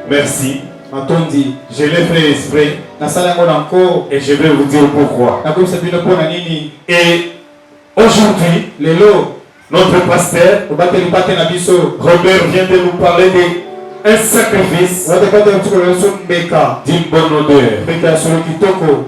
Merci.
matondi
Je l'ai fait exprès
nasala yango na nko
et je vais vous dire pourquoi.
nakoyebisa bino mpona nini
Et aujourd'hui,
lelo
notre pasteur
obateli pate na biso
Robert vient de nous parler d'un sacrifice
obateli pate na biso biso mbeka
d'une bonne odeur.
mbeka ya solo kitoko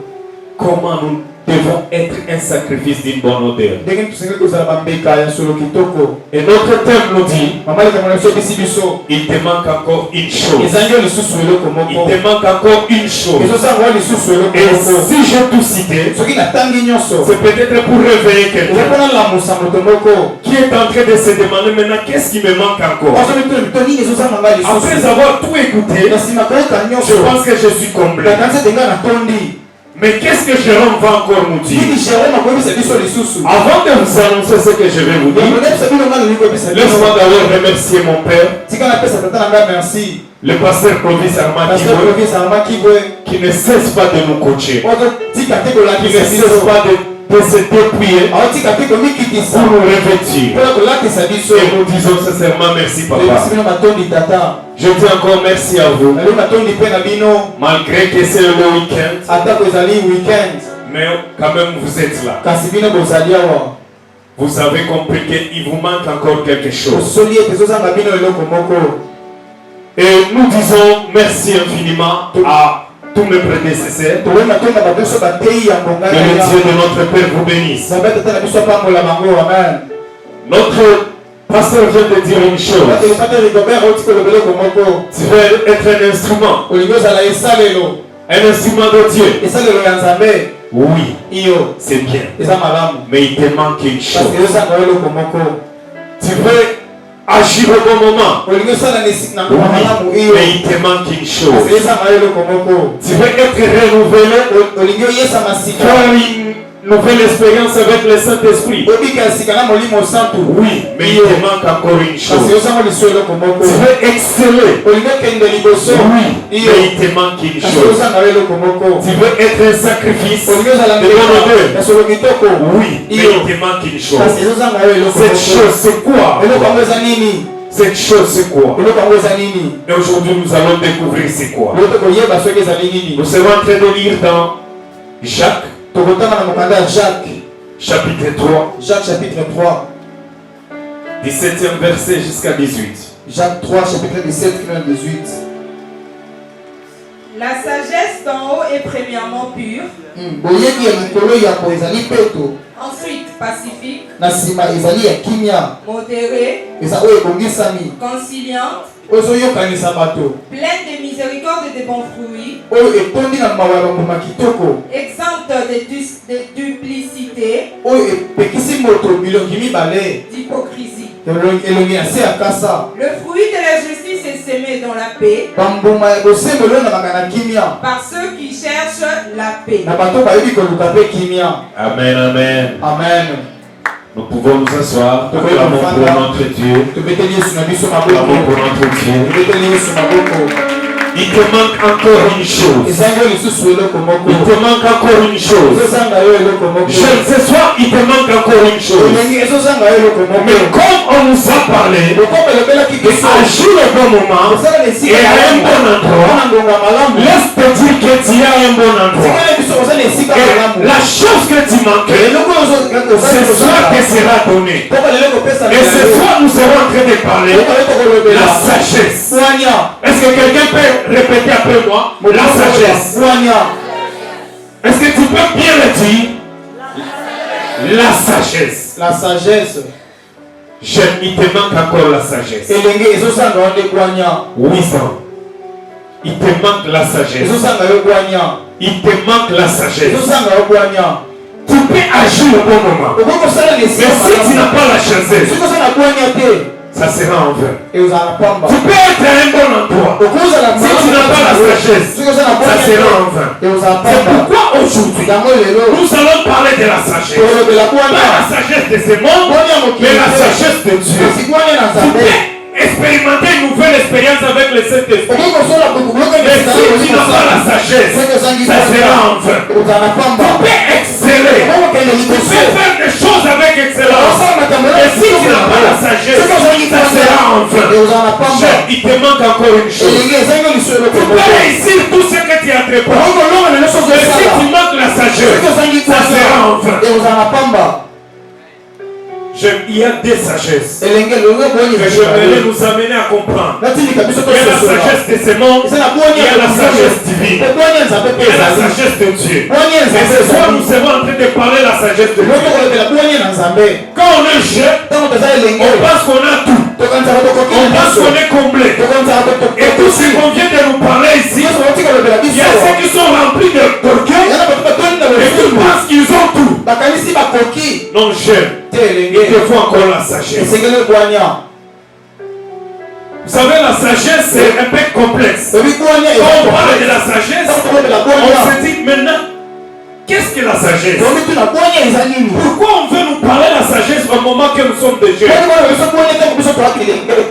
Comment nous devons être un sacrifice d'une bonne odeur.
ndenge tosengeli kozala bambeka ya solo kitoko
Et notre thème nous dit,
mama likambo na biso ebisi biso
il te manque encore une chose.
ezangi yo lisusu eloko
Il
moko
te manque encore une chose.
ezosanga yo lisusu eloko
Et
moko
si j'ai tout cité,
soki natangi nyonso
c'est peut-être pour réveiller
eza
quelqu'un
mpona lamusa moto moko
qui est en train de se demander maintenant qu'est-ce qui me manque encore.
asomitoni nini ezozanga ngai
Après
lisusu
avoir tout écouté,
na nsima koyoka
je
nyonso
pense que je suis comblé.
nakanisi ete ngai natondi
Mais qu'est-ce que Jérôme va encore nous dire?
nini jérome akoyebisa biso lisusu
Avant de vous annoncer ce que je vais vous dire,
yebisa bino ngai nalingi koyebisa
laisse-moi d'abord remercier mon père,
tika napesa tata na ngai merci
le pasteur Clovis Armand
pasteur
Kiboy,
province armaki boye
qui ne cesse pas de nous coacher,
ozotika te
qui ne
kolakisa
cesse
biso
pas de se dépouiller
aotika te komikitisa
pour nous revêtir.
mpona kolatisa biso
Et nous disons sincèrement merci
ebisi
papa.
bino matondi tata
Je dis encore merci à vous,
nali matondi mpe na bino
malgré que c'est le week-end,
atako ezali weekend
mais quand même vous êtes là.
kasi bino bozali awa
Vous avez compris qu'il vous manque encore quelque chose.
osoli ete ezozanga bino eloko moko
Et nous disons merci infiniment à tous mes prédécesseurs.
tokoyi matonda bato nyonso bateyi ya mbonga
Que le Dieu de notre Père vous bénisse.
nzambe tata na biso apambola bango amen
Notre Pasteur vient de dire une chose. Tu veux être un instrument. Un instrument de Dieu. Oui, c'est bien. Mais il te manque une chose. Tu veux agir au bon moment. Oui, mais il te manque une chose. Tu veux être renouvelé. Faire une nouvelle expérience avec le Saint-Esprit. Oui, mais il te manque encore une chose. Tu veux exceller. Oui, mais il te manque une chose. Tu veux être un sacrifice de bonheur. Oui, mais il te manque une chose. Cette chose, c'est quoi? Cette chose, c'est quoi? Et aujourd'hui, nous allons découvrir c'est quoi. Nous serons en train de lire dans Jacques, chapitre 3.
Jacques chapitre 3.
17e verset jusqu'à 18.
Jacques 3, chapitre 17, 18.
La sagesse d'en haut est premièrement pure, ensuite pacifique, modérée, conciliante, pleine de miséricorde et de bons fruits, exempte de duplicité, d'hypocrisie. Le fruit de la justice est semé dans la paix par ceux qui cherchent la paix.
Amen, amen.
Amen.
Nous pouvons nous asseoir. Acclamons pour notre Dieu. Acclamons pour notre Dieu. Il te manque encore une chose. Il te manque encore une chose. Ce soir, il te manque encore une chose. Mais comme on nous a parlé, agir au bon moment et à un bon endroit, laisse te dire que tu es à un bon endroit. Et la chose que tu manquais, ce soir te sera donnée. Et ce soir, nous serons en train de parler de la sagesse. Est-ce que quelqu'un peut répéter après moi? La sagesse. Est-ce que tu peux bien le dire? La sagesse.
La sagesse.
J'aime, il te manque encore la sagesse. 8 ans. Il te manque la sagesse. Il te manque la sagesse. Tu peux agir au bon moment. Mais si tu n'as pas la sagesse, ça sera en vain. Tu peux être à un bon endroit. Si tu n'as pas la sagesse, ça sera en vain. C'est pourquoi aujourd'hui, nous allons parler de la sagesse. Pas la sagesse de ce monde, mais la sagesse de Dieu. Tu peux expérimenter une nouvelle expérience avec le Saint-Esprit. Mais si tu n'as pas la sagesse, ça sera en vain. Tu peux exceller. Tu peux faire des choses avec excellence. Mais si tu n'as pas la sagesse, ça sera en vain. Il te manque encore une chose. Tu peux réussir tout ce que tu as entrepris. Mais si tu manques la sagesse, ça sera en vain. Il y a des sagesses. Je vais nous amener à comprendre. Il y a la sagesse de ce monde, il y a la sagesse divine, il y a la sagesse de Dieu. Et ce soir, nous serons en train de parler de la sagesse de Dieu. Quand on est jeune, on pense qu'on a tout. On pense qu'on est comblé. Et tout ce qu'on vient de nous parler ici, il y a ceux qui sont remplis d'orgueil et qui pensent qu'ils ont tout. Non, jeune. Il te faut encore la sagesse. Vous savez, la sagesse, c'est un peu complexe. Quand on parle de la sagesse, on se dit maintenant, qu'est-ce que la sagesse? Pourquoi on veut nous parler de la sagesse au moment que nous sommes des jeunes?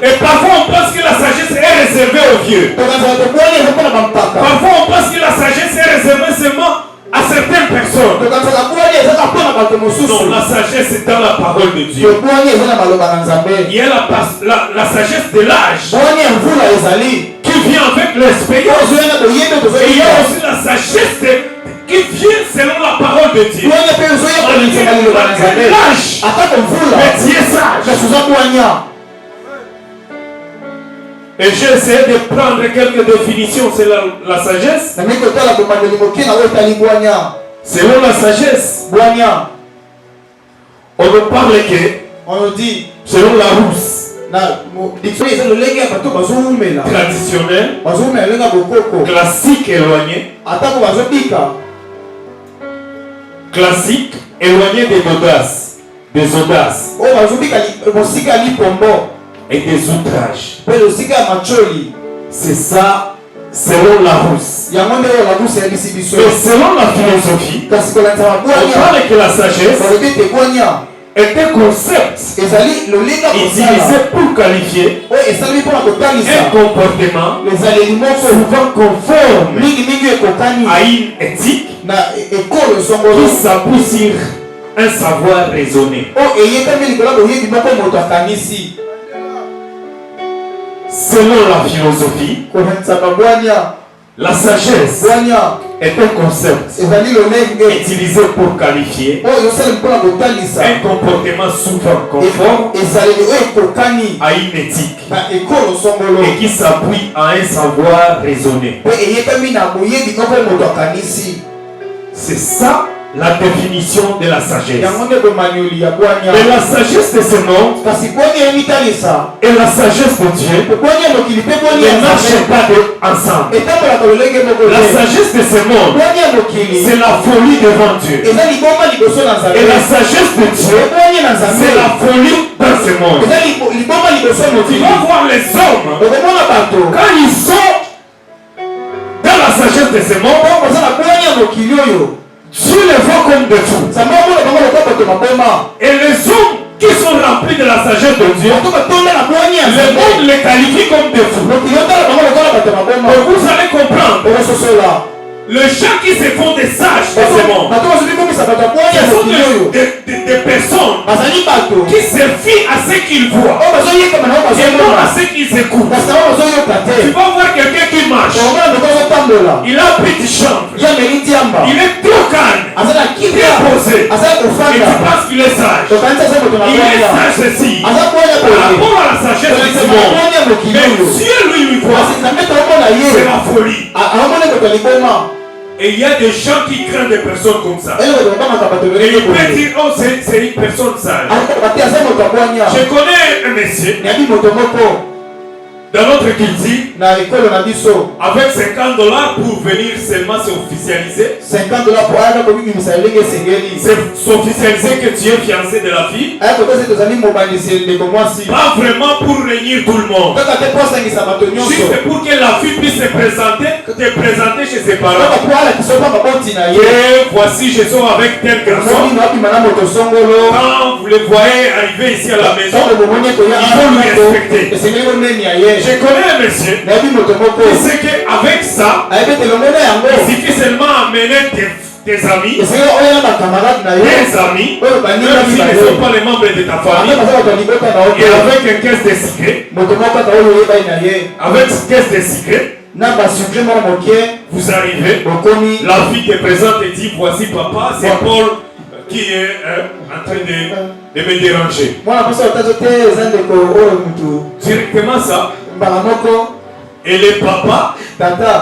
Et parfois on pense que la sagesse est réservée aux vieux. Parfois on pense que la sagesse est réservée seulement à certaines personnes. Non, la sagesse est dans la parole de Dieu. Il y a la sagesse de l'âge qui vient avec l'expérience. Et il y a aussi la sagesse qui vient selon la parole de Dieu. L'âge, mais tu es sage. Et j'ai essayé de prendre quelques définitions sur la sagesse. Selon la sagesse, on nous parle que
On nous dit,
selon la rousse traditionnelle, classique éloigné, classique éloigné des audaces et des outrages. C'est ça selon la rousse. Mais selon la philosophie, on parle que la sagesse est un concept utilisé pour qualifier un comportement souvent conforme à une éthique qui s'appuie sur un savoir raisonné. Selon la philosophie, la sagesse est un concept utilisé pour qualifier un comportement souvent conforme à une éthique et qui s'appuie à un savoir raisonné. C'est ça la définition de la sagesse. Mais la sagesse de ce monde et la sagesse de Dieu ne marchent pas ensemble. La sagesse de ce monde, c'est la folie devant Dieu. Et la sagesse de Dieu, c'est la folie dans ce monde. Tu vas voir les hommes, quand ils sont dans la sagesse de ce monde, Dieu les voit comme des fous. Et les hommes qui sont remplis de la sagesse de Dieu, le monde les qualifie comme des fous. Et vous allez comprendre. Les gens qui se font des sages de ce monde, ce sont des personnes qui se fient à ce qu'ils voient et non à ce qu'ils écoutent. Tu vas voir quelqu'un qui marche, il a une petite chambre, il est trop calme, très posé, et tu penses qu'il est sage. Il est sage ceci par rapport à la sagesse de ce monde. Mais Dieu lui voit, c'est la folie. Et il y a des gens qui craignent des personnes comme ça. Et il peut dire, oh, c'est une personne sage. Je connais un monsieur dans notre culture, avec $50 pour venir seulement s'officialiser. C'est s'officialiser que tu es fiancé de la fille. Pas vraiment pour réunir tout le monde. Juste pour que la fille puisse te présenter chez ses parents. Et voici, je sors avec tel garçon. Quand vous le voyez arriver ici à la maison, il faut lui respecter. Je connais un monsieur qui sait qu'avec ça, il suffit seulement amener tes amis, même s'ils ne sont pas les membres de ta famille, et avec une caisse de cigarettes, avec une caisse de cigarettes, vous arrivez, la fille te présente et dit, voici papa, c'est Paul qui est en train de me déranger. Directement ça. Et les papas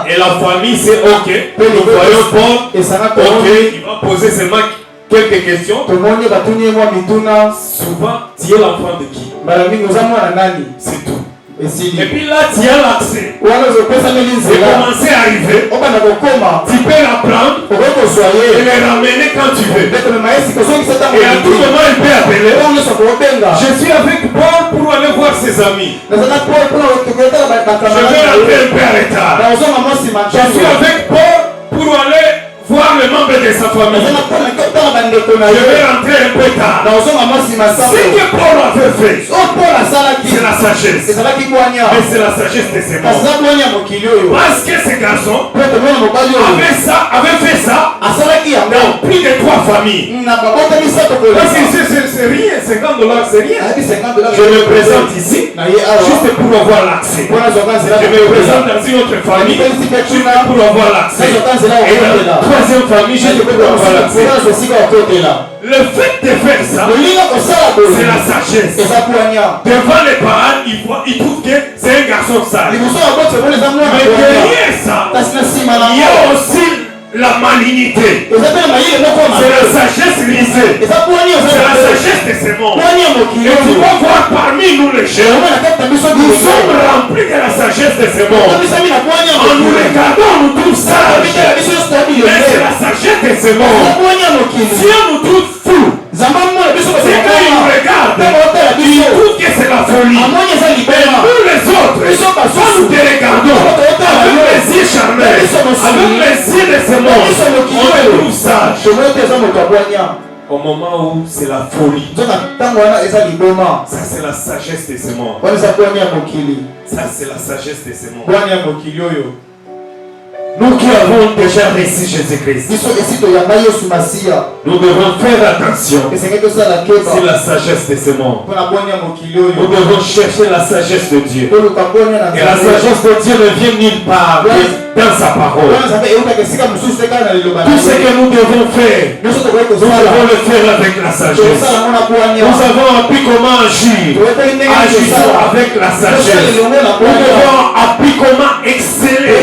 et la famille, c'est ok. Nous voyons Paul, ok, il va poser seulement quelques questions. Souvent, tu es l'enfant de qui? C'est tout. Et puis là, tu as l'accès. C'est commencer à arriver. Tu peux la prendre et les ramener quand tu veux. Et à tout moment, il peut appeler. Je suis avec Paul pour aller voir ses amis. Je vais rentrer un peu en retard. Je suis avec Paul pour aller voir les membres de sa famille. Je vais rentrer un peu tard. Ce que Paul avait fait, c'est la sagesse. Mais c'est la sagesse de ses morts. Parce que ce garçon avait fait ça dans plus de 3 familles. Parce que c'est rien, $50 c'est rien. Je me présente ici juste pour avoir l'accès. Je me présente dans une autre famille juste pour avoir l'accès. Et dans la troisième famille, juste pour avoir l'accès. Le fait de faire ça, c'est la sagesse. Devant les parents, ils trouvent que c'est un garçon sage. Mais derrière ça, il y a aussi la malignité. C'est la sagesse lisée. C'est la sagesse de ce monde. Et tu vas voir parmi nous les gens, nous sommes remplis de la sagesse de ce monde. En nous regardant, on nous trouve sages. Mais c'est la sagesse de ce monde. Si on nous trouve fous, c'est quand ils nous regardent, ils trouvent que c'est la folie. Mais nous les autres, quand nous te regardons, avec les yeux charnels, avec les yeux de ce monde, on te trouve sage. Au moment où c'est la folie, ça c'est la sagesse de ce monde. Ça c'est la sagesse de ce monde. Nous qui avons déjà reçu Jésus-Christ, nous devons faire attention. C'est la sagesse de ce monde. Nous devons chercher la sagesse de Dieu. Et la sagesse de Dieu ne vient nulle part dans sa parole. Tout ce que nous devons faire, nous devons le faire avec la sagesse. Nous avons appris comment agir. Agissons avec la sagesse. Nous devons appris comment exceller.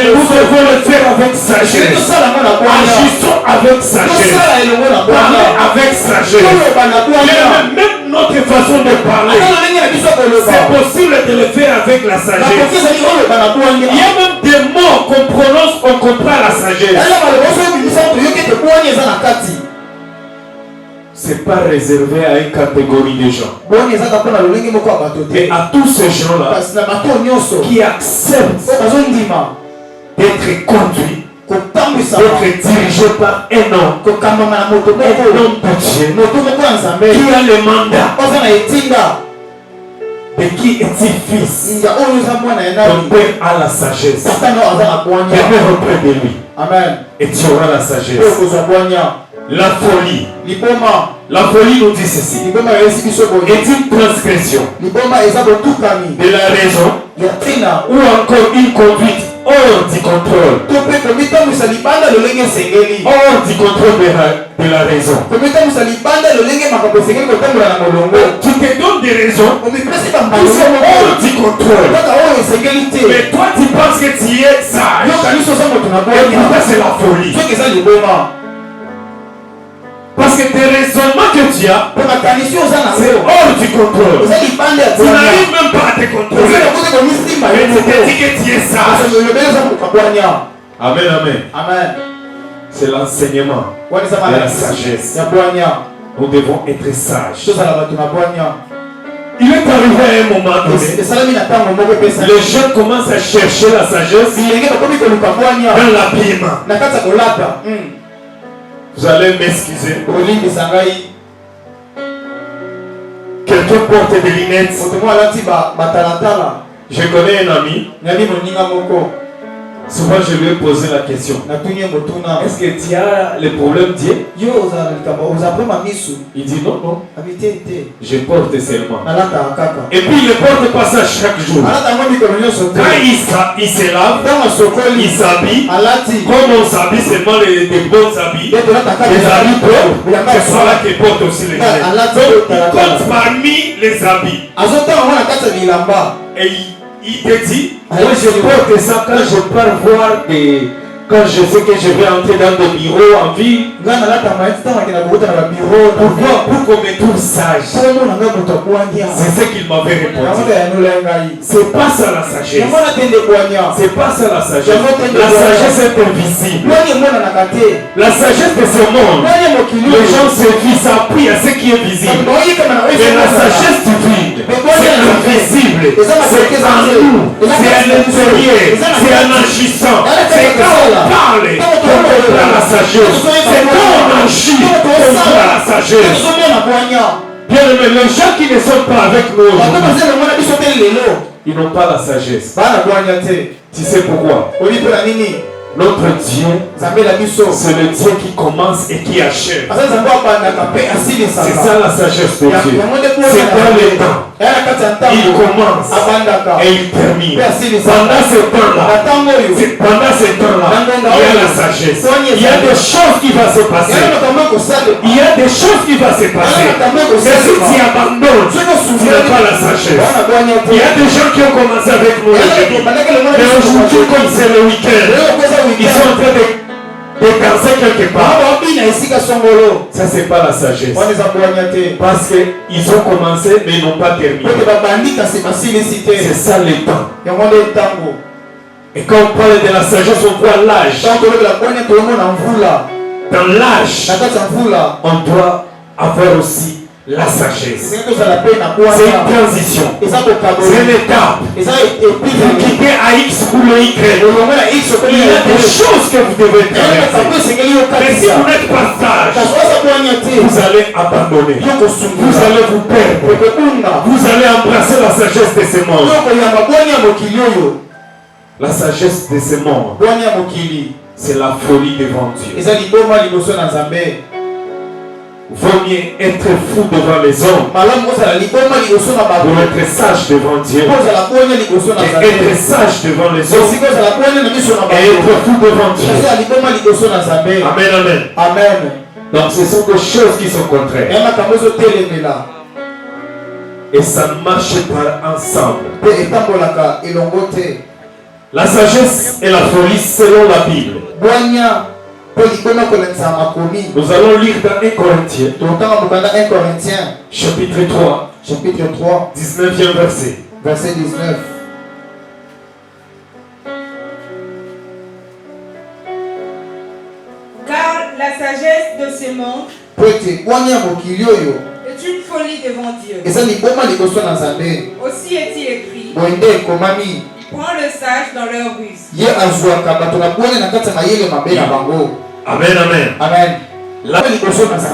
Nous devons le faire avec sagesse. Agissons avec sagesse. Parlez avec sagesse. Même notre façon de parler, c'est possible de le faire avec la sagesse. Il y a même des mots qu'on prononce, on comprend la sagesse. C'est pas réservé à une catégorie de gens. Et à tous ces gens-là qui acceptent d'être conduits, d'être dirigés par un homme de Dieu, qui a le mandat. De qui est-il fils? Ton père a la sagesse. Demeure auprès de lui. Amen. Et tu auras la sagesse. La folie. La folie nous dit ceci. Est une transgression de la raison ou encore une conduite hors du contrôle. Hors du contrôle de la raison. Tu te donnes des raisons qui sont hors du contrôle. Mais toi tu penses que tu es sage. Et pourquoi c'est la folie? Parce que tes raisonnements que tu as, c'est hors du contrôle. Tu n'arrives même pas à te contrôler. Mais tu te dis que tu es sage. Amen, amen. C'est l'enseignement de la sagesse. Nous devons être sages. Il est arrivé à un moment donné, les gens commencent à chercher la sagesse dans l'habillement. Vous allez m'excuser. Quelqu'un porte des lunettes. Je connais un ami. Souvent je lui ai posé la question. Est-ce que tu as le problème Dieu? Il dit non. Je porte seulement. Et puis il ne porte pas ça chaque jour. Quand il se lave, il s'habille. Comme on s'habille seulement des bons habits, des habits propres, c'est ça là qu'il porte aussi les lunettes. Donc il compte parmi les habits. Et il te dit, moi je porte ça quand je pars voir quand je sais que je vais entrer dans des bureaux en ville. Pour qu'on me trouve sage. C'est ce qu'il m'avait répondu. C'est pas ça la sagesse. C'est pas ça la sagesse. La sagesse est invisible. La sagesse de ce monde, les gens se disent s'appuient à ce qui est visible. Mais la sagesse divine, c'est invisible. C'est en nous. C'est à l'intérieur. C'est en agissant. C'est quand on parle qu'on comprend la sagesse. C'est quand on agit qu'on voit la sagesse. Bien aimé, les gens qui ne sont pas avec nous aujourd'hui, ils n'ont pas la sagesse. Tu sais pourquoi? Notre Dieu, c'est le Dieu qui commence et qui achève. C'est ça la sagesse de Dieu. C'est dans le temps. il commence et il termine. Pendant ce temps-là, il y a la sagesse. Il y a des choses qui vont se passer. Il y a des choses qui vont se passer. Mais si tu abandonnes, tu n'as pas la sagesse. Il y a des gens qui ont commencé avec moi aujourd'hui. Mais aujourd'hui, comme c'est le week-end, ils sont en train de danser quelque part. Ça, c'est pas la sagesse. Parce qu'ils ont commencé, mais ils n'ont pas terminé. C'est ça le temps. Et quand on parle de la sagesse, on voit l'âge. Dans l'âge, on doit avoir aussi la sagesse. C'est une transition. C'est une étape. Vous quittez à X pour le Y. Il y a des choses que vous devez traverser. Mais si vous n'êtes pas sage, vous allez abandonner. Vous allez vous perdre. Vous allez embrasser la sagesse de ce monde. La sagesse de ce monde, c'est la folie devant Dieu. Vaut mieux être fou devant les hommes pour être sage devant Dieu. Et être sage devant les hommes et être fou devant Dieu. Amen, amen.
Amen.
Donc ce sont des choses qui sont contraires. Et ça ne marche pas ensemble. La sagesse et la folie selon la Bible. Nous allons lire dans 1 Corinthiens, chapitre 3, 19e verset.
Verset 19.
Car la sagesse de ce monde est une folie devant Dieu. Aussi est-il écrit, prends le sage dans leur ruse.
Amen, amen.
Amen.
Là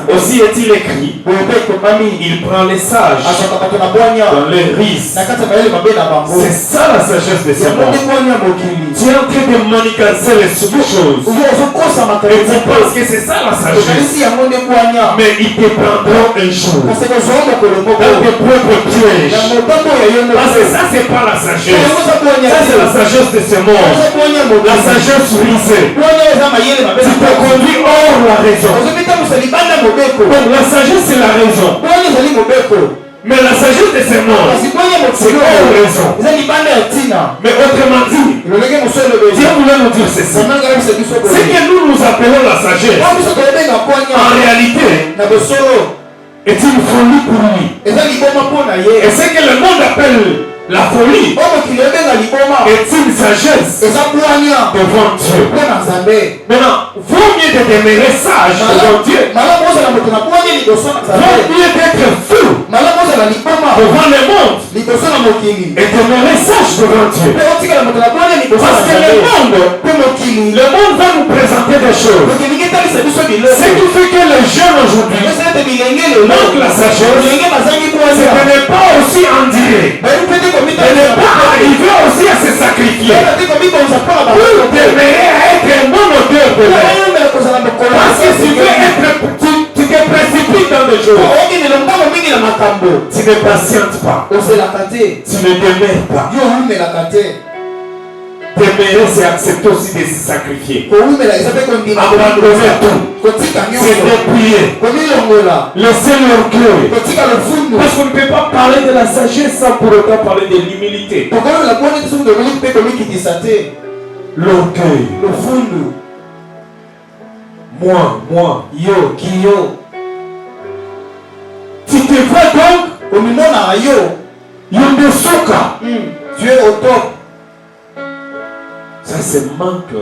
aussi est-il écrit, il prend les sages dans les rises. C'est ça la sagesse de ce monde. Tu es en train de manigancer les choses. Et tu penses que c'est ça la sagesse. Mais ils te prendront un jour dans tes propres pièges. Parce que ça c'est pas la sagesse. Ça c'est la sagesse de ce monde. La sagesse brisée. Tu te conduis hors la raison. Donc la sagesse c'est la raison. Mais la sagesse de ce monde, c'est hors raison. Mais autrement dit, Dieu voulait nous dire ceci. Ce que nous appelons la sagesse, en réalité, est une folie pour lui. Et ce que le monde appelle la folie est une sagesse devant Dieu. Maintenant, vaut mieux de demeurer sage devant Dieu. Vaut mieux d'être fou devant le monde et demeurer sage devant Dieu. Parce que le monde va nous présenter des choses. Ce qui fait que les jeunes aujourd'hui manquent la sagesse, c'est de ne pas aussi en dire. Elle n'est pas arrivé aussi à se sacrifier pour demeurer à être un bon odeur de l'air. Parce que tu veux être, tu te précipites dans des choses. Tu ne patientes pas. Tu ne demeures pas. Demeurer, c'est accepter aussi de se sacrifier. Abandonner tout. C'est dépouiller. Laisser l'orgueil. Parce qu'on ne peut pas parler de la sagesse sans pour autant parler de l'humilité. L'orgueil. Moi. Yo. Tu te vois donc Yondesoka.
Tu es au top.
Ça c'est manque de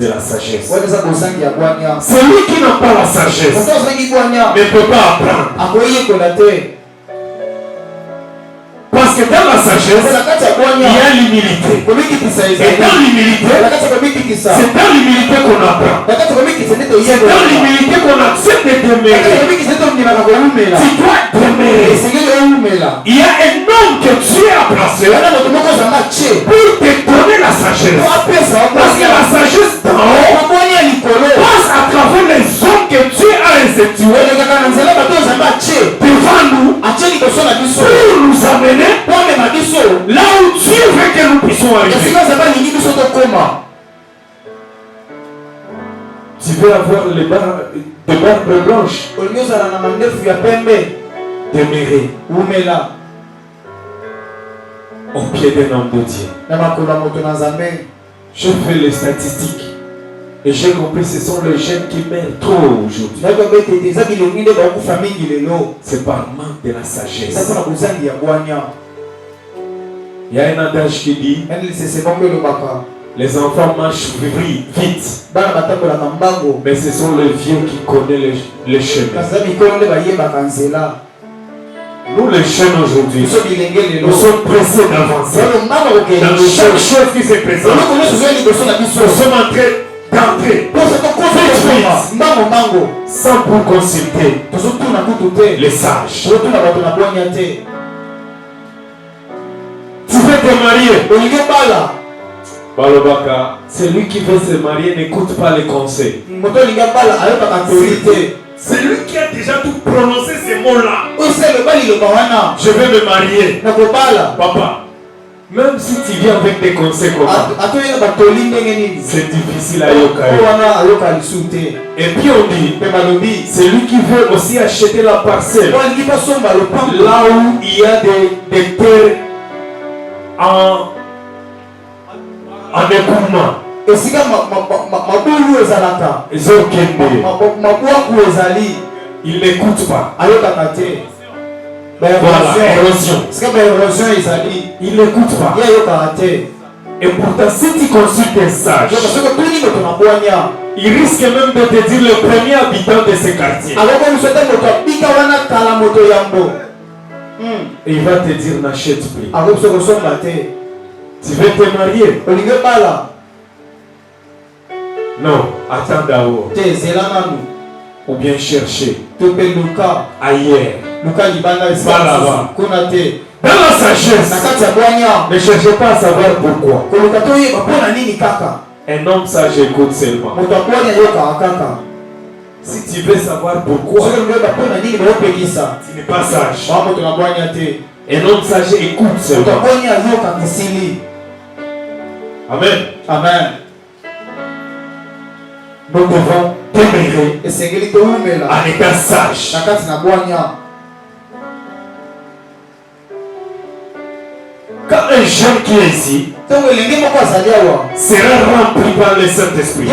la sagesse. Celui qui n'a pas la sagesse ne peut pas apprendre. Parce que dans la sagesse, il y a l'humilité. Et dans l'humilité, c'est dans l'humilité qu'on apprend. C'est dans l'humilité qu'on accepte de demeurer. Tu dois demeurer. Il y a un homme que Dieu a placé pour te donner la sagesse. Parce que la sagesse d'en haut passe à travers les hommes que Dieu a institués devant nous pour nous amener amener là où Dieu veut que nous puissions arriver. Tu veux avoir des barbes blanches, demeurer au pied d'un homme de Dieu. Je fais les statistiques et j'ai compris que ce sont les jeunes qui meurent trop aujourd'hui. C'est par manque de la sagesse. Il y a un adage qui dit les enfants marchent vite, mais ce sont les vieux qui connaissent les chemins. Nous les jeunes aujourd'hui, nous sommes pressés d'avancer. Dans chaque chose qui se présente, nous sommes en train d'entrer sans pour consulter les sages. Tu veux te marier? Balobaka, celui qui veut se marier n'écoute pas les conseils. C'est lui qui a déjà tout prononcé ces mots-là. Je vais me marier. Papa, même si tu viens avec des conseils comme ça, c'est difficile à yoka. Et puis on dit, c'est lui qui veut aussi acheter la parcelle. Là où il y a des terres en écoulement. Il n'écoute pas. Voilà, érosion. Il n'écoute pas. Et pourtant, si tu consultes un sage, il risque même de te dire le premier habitant de ce quartier. Et il va te dire n'achète plus. Tu veux te marier? Non, attends d'abord. Ou bien chercher ailleurs. Dans la sagesse, ne cherchez pas à savoir pourquoi. Un homme sage écoute seulement. Si tu veux savoir pourquoi, tu n'es pas sage. Un homme sage écoute seulement. Amen.
Amen.
Nous devons demeurer en état sage. Quand un jeune qui est ici sera rempli par le Saint-Esprit,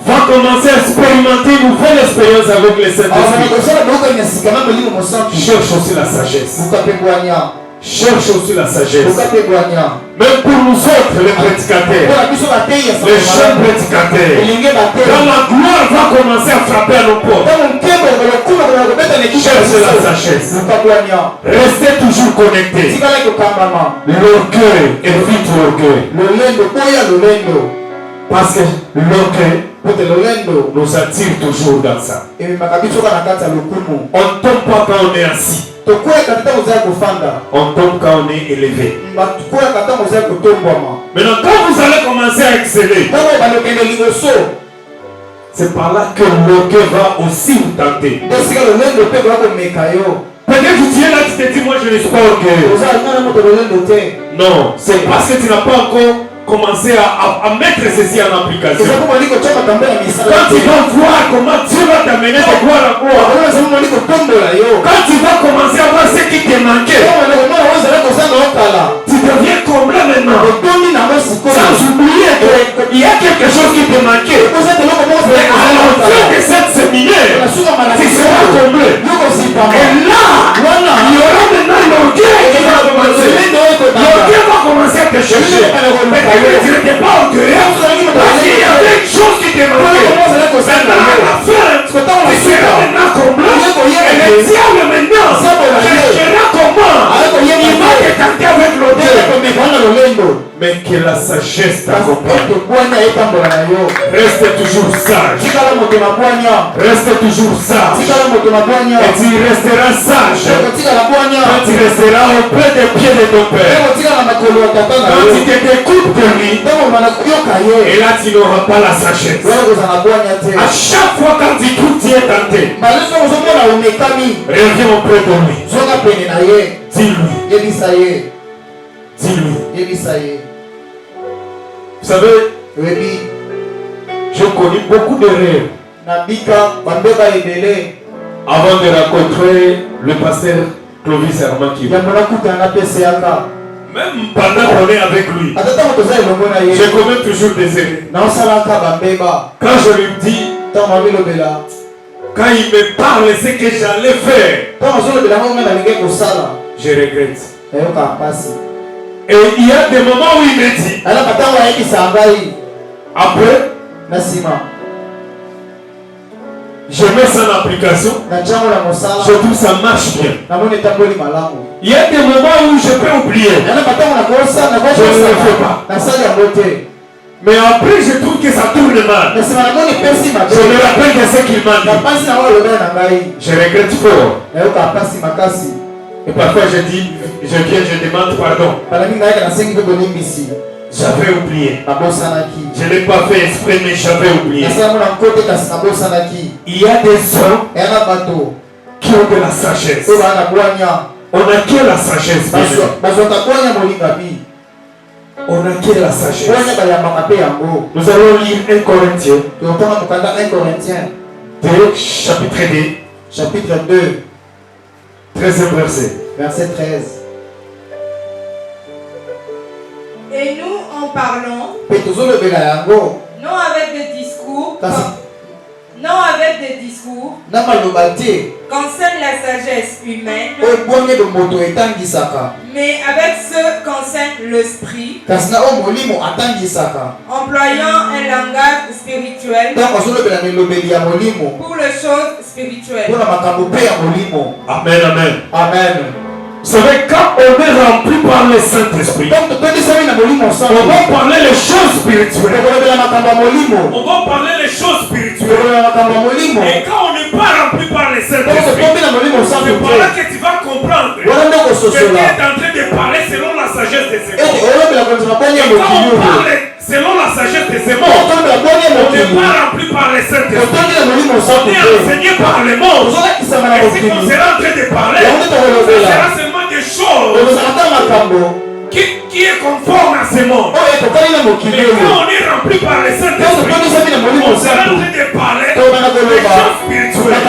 va commencer à expérimenter une nouvelle expérience avec le Saint-Esprit, cherche aussi la sagesse. Cherche aussi la sagesse. Même pour nous autres, les prédicateurs, les jeunes prédicateurs, quand la gloire va commencer à frapper à nos portes, cherche la sagesse. Restez toujours connectés. L'orgueil, évite l'orgueil. Parce que l'orgueil nous attire toujours dans ça. On ne tombe pas quand on est assis. On tombe quand on est élevé. Maintenant, quand vous allez commencer à exceller, c'est par là que l'orgueil va aussi vous tenter. Peut-être que tu es là, tu te dis, moi je ne suis pas orgueilleux. Non, c'est parce que tu n'as pas encore commencé à mettre ceci en application. Quand tu vas voir comment Dieu va t'amener de gloire à gloire, quand tu vas commencer à voir ce qui te manquait, tu deviens comblé maintenant. Sans oublier qu'il y a quelque chose qui te manquait. À la fin de cette séminaire, tu seras comblé. Et là, il y aura maintenant l'orgueil qui va commencer. L'orgueil va commencer à te chercher. Tu n'étais pas orgueilleux parce qu'il y avait une chose qui te manquait. Maintenant, à la fin, tu seras maintenant comblé. Et le diable maintenant cherchera comment Mais que la sagesse t'accompagne. Reste toujours sage. Reste toujours sage. Et tu resteras sage. Quand tu resteras auprès des pieds de ton père. Quand tu te découpes de lui. Et là tu n'auras pas la sagesse. À chaque fois quand tu trouves tu es tenté. Reviens auprès de lui. Dis-lui. Dis-lui. Vous savez, j'ai connu beaucoup d'erreurs avant de rencontrer le pasteur Clovis Hermanki. Même pendant qu'on est avec lui, j'ai commis toujours des erreurs. Quand je lui dis, quand il me parle ce que j'allais faire, je regrette. Et il y a des moments où il me dit, après, je mets ça en application, je trouve ça marche bien. Il y a des moments où je peux oublier, je ne le fais pas. Mais après je trouve que ça tourne mal. Je me rappelle de ce qu'il m'a dit. Je regrette fort. Et parfois je dis, je viens, je demande pardon. J'avais oublié. Je ne l'ai pas fait exprès, mais j'avais oublié. Il y a des hommes qui ont de la sagesse. On acquiert la sagesse. On acquiert la sagesse. Nous allons lire 1 Corinthiens. 2, chapitre 2. 13e verset.
Verset 13.
Et nous en parlons, non avec des discours, qu'enseigne la sagesse humaine, mais avec ceux qu'enseigne l'esprit, employant un langage spirituel pour les choses spirituelles.
Amen, amen.
Amen.
Vous savez, quand on est rempli par le Saint-Esprit, on va parler les choses spirituelles. On va parler les choses spirituelles. Et quand on n'est pas rempli par le Saint-Esprit, c'est par là que tu vas comprendre que tu es en train de parler selon la sagesse de ces mots. Et quand on parle selon la sagesse de ces mots, on n'est pas rempli par le Saint-Esprit. On est enseigné par les mots. Et si on sera en train de parler, ce sera seulement des choses qui est conforme à ces mots. Mais quand on est rempli par le Saint-Esprit, on sera en train de parler des choses spirituelles.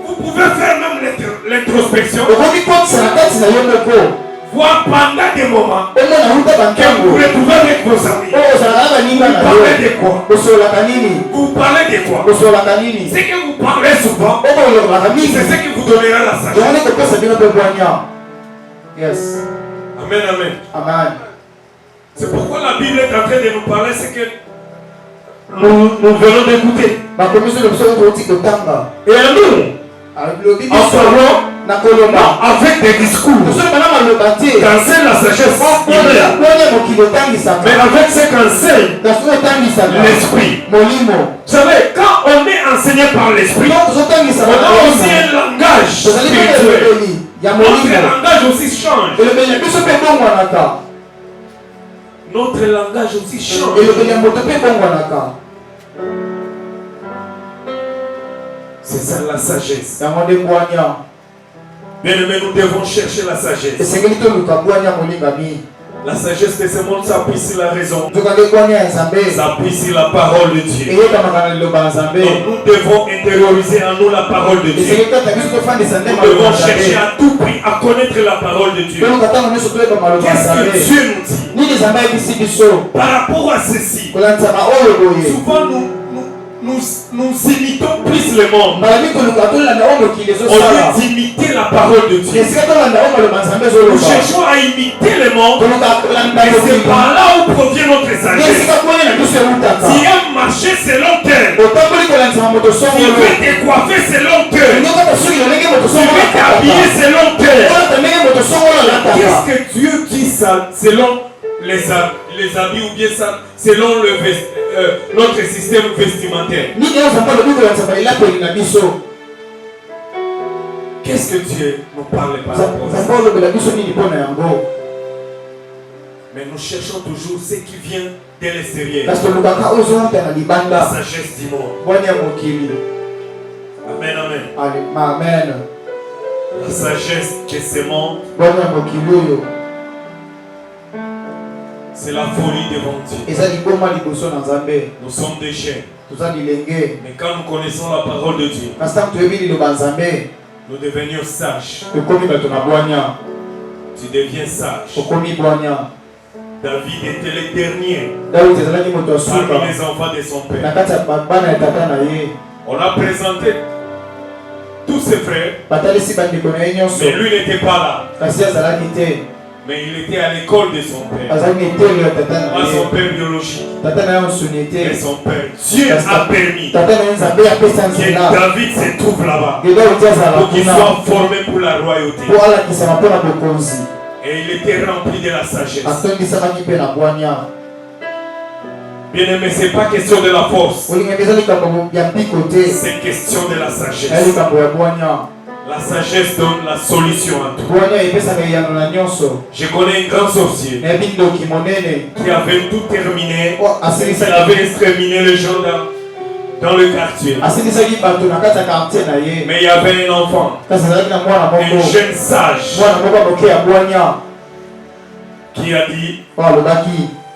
Vous pouvez faire même l'introspection. Voir pendant des moments que vous vous retrouvez avec vos amis. Vous parlez de quoi? Vous parlez de quoi? Ce que vous parlez souvent, c'est ce qui vous donnera la sagesse.
Yes.
Amen, amen.
Amen.
C'est pourquoi la Bible est en train de nous parler, c'est que nous venons d'écouter. Et à nous, en parlant avec des discours, qu'enseigne la sagesse, mais avec ce qu'enseigne l'esprit. Vous savez, quand on est enseigné par l'esprit, on a aussi un langage spirituel. Notre langage aussi change. Notre langage aussi change. C'est ça la sagesse. Bien aimé, nous devons chercher la sagesse. La sagesse de ce monde s'appuie sur la raison. S'appuie sur la parole de Dieu. Donc nous devons intérioriser en nous la parole de Dieu. Nous devons chercher à tout prix à connaître la parole de Dieu. Qu'est-ce que Dieu nous dit par rapport à ceci? Souvent nous imitons plus le monde au lieu d'imiter la parole de Dieu. Nous cherchons à imiter le monde, et c'est par là où provient notre sagesse. Tu aimes marcher selon tel, tu veux te coiffer selon tel, tu veux t'habiller selon tel. Qu'est-ce que Dieu dit ça selon les habits ou bien ça, selon notre système vestimentaire. Qu'est-ce que Dieu nous parle par rapport à ça? Mais nous cherchons toujours ce qui vient de l'extérieur. La sagesse du monde. Amen, amen.
Amen.
La sagesse de ce monde, c'est la folie devant Dieu. Nous sommes des chiens. Mais quand nous connaissons la parole de Dieu, nous devenions sages. Tu deviens sage. David était le dernier parmi les enfants de son père. On a présenté tous ses frères, mais lui n'était pas là. Mais il était à l'école de son père. Pas son père biologique, mais son père. Dieu a permis que David se trouve là-bas pour qu'il soit formé pour la royauté. Et il était rempli de la sagesse. Bien aimé, ce n'est pas question de la force. C'est question de la sagesse. La sagesse donne la solution à tout. Je connais un grand sorcier qui avait tout terminé. Il avait exterminé les gens dans le quartier. Mais il y avait un enfant, un jeune sage, qui a dit: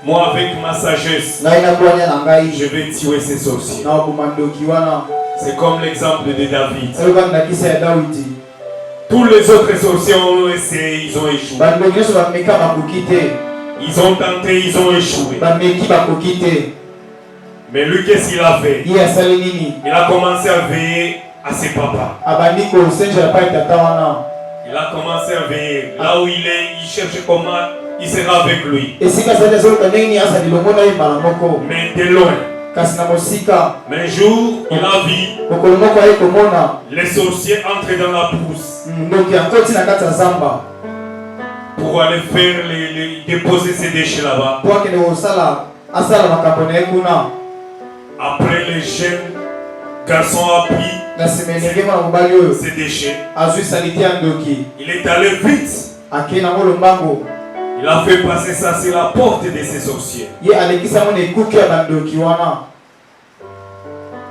moi, avec ma sagesse, je vais tuer ces sorciers. C'est comme l'exemple de David. Tous les autres sorciers ont essayé, ils ont échoué. Ils ont tenté, ils ont échoué. Mais lui, qu'est-ce qu'il a fait? Il a commencé à veiller à ses papas. Il a commencé à veiller. Là où il est, il cherche comment il sera avec lui. Mais de loin. Mais un jour, il a vu les sorciers entrer dans la brousse pour aller faire déposer ses déchets là-bas. Après, les jeunes garçons a pris ses déchets. Il est allé vite. Il a fait passer ça sur la porte de ses sorciers.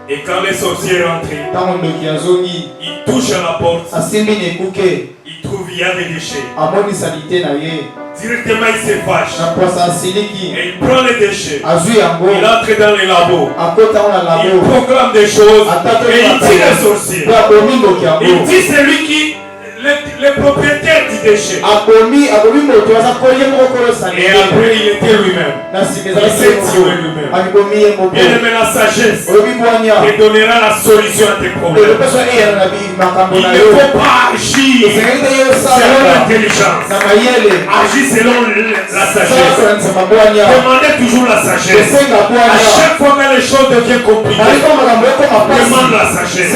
Et quand les sorciers rentrent, ils touchent à la porte. Ils trouvent qu'il y a des déchets. Directement il se fâche. Et il prend les déchets. Il entre dans les labos. Il proclame des choses. Et il tue les sorciers. Il dit c'est lui qui le propriétaire du déchet. Et après il était lui-même. Il s'est tué lui-même. Bien aimé, la sagesse te donnera la solution à tes problèmes. Il ne faut pas agir selon l'intelligence. Agis selon la sagesse. Demandez toujours la sagesse. À chaque fois que les choses deviennent compliquées, demande la sagesse.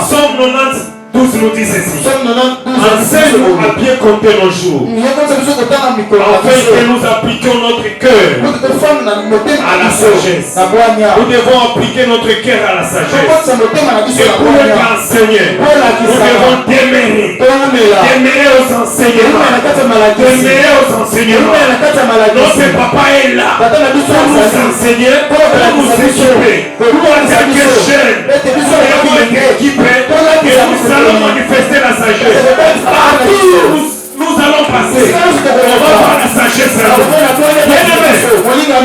Somme 90. 12 nous dit ceci. Enseigne-nous à bien compter nos jours, afin que nous appliquions notre cœur à la sagesse. Nous devons appliquer notre cœur à la sagesse. Et pour être enseignés, nous devons demeurer aux enseignements. Demeurer aux enseignements. Notre papa est là pour nous enseigner, pour nous équiper, pour attaquer jeune, pour être équipés, et nous allons manifester la sagesse. Partout nous allons passer, on va voir la sagesse. Il y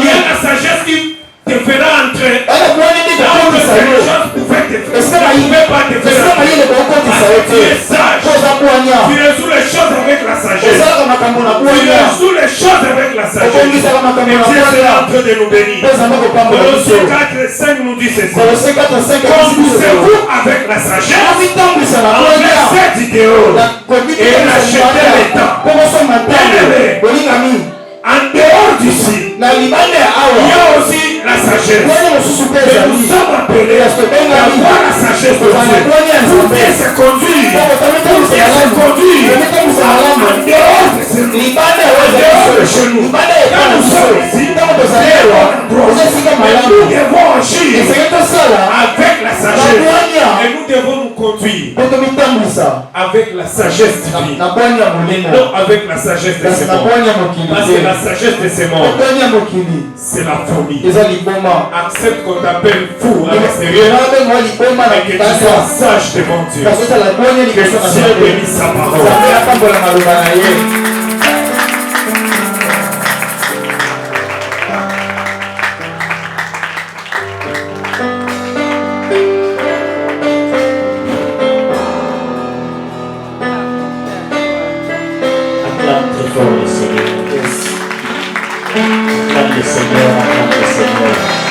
a la sagesse qui te fera entrer là où l'intelligence pouvait te faire. Tu ne pouvais pas te faire entrer parce que tu es sage. Tu résous les choses avec la sagesse. Tu résous les choses avec la sagesse. Et Dieu sera en train de nous bénir. Colossiens 4:5 nous dit ceci. Conduisez-vous avec la sagesse envers cette idéaux et rachetez les temps. En dehors d'ici, il y a aussi la sagesse. Et nous sommes appelés à avoir la sagesse de Dieu pour bien se conduire. Pour bien se conduire en dehors de chez nous. Dans avec la sagesse divine. Non avec la sagesse de ces mondes. Parce que la sagesse de ces mondes, c'est la folie. Accepte qu'on t'appelle fou à l'extérieur et que tu sois sage devant Dieu. Que Dieu bénisse sa parole.
Acclame très fort le Seigneur. Acclame le Seigneur, acclame le Seigneur.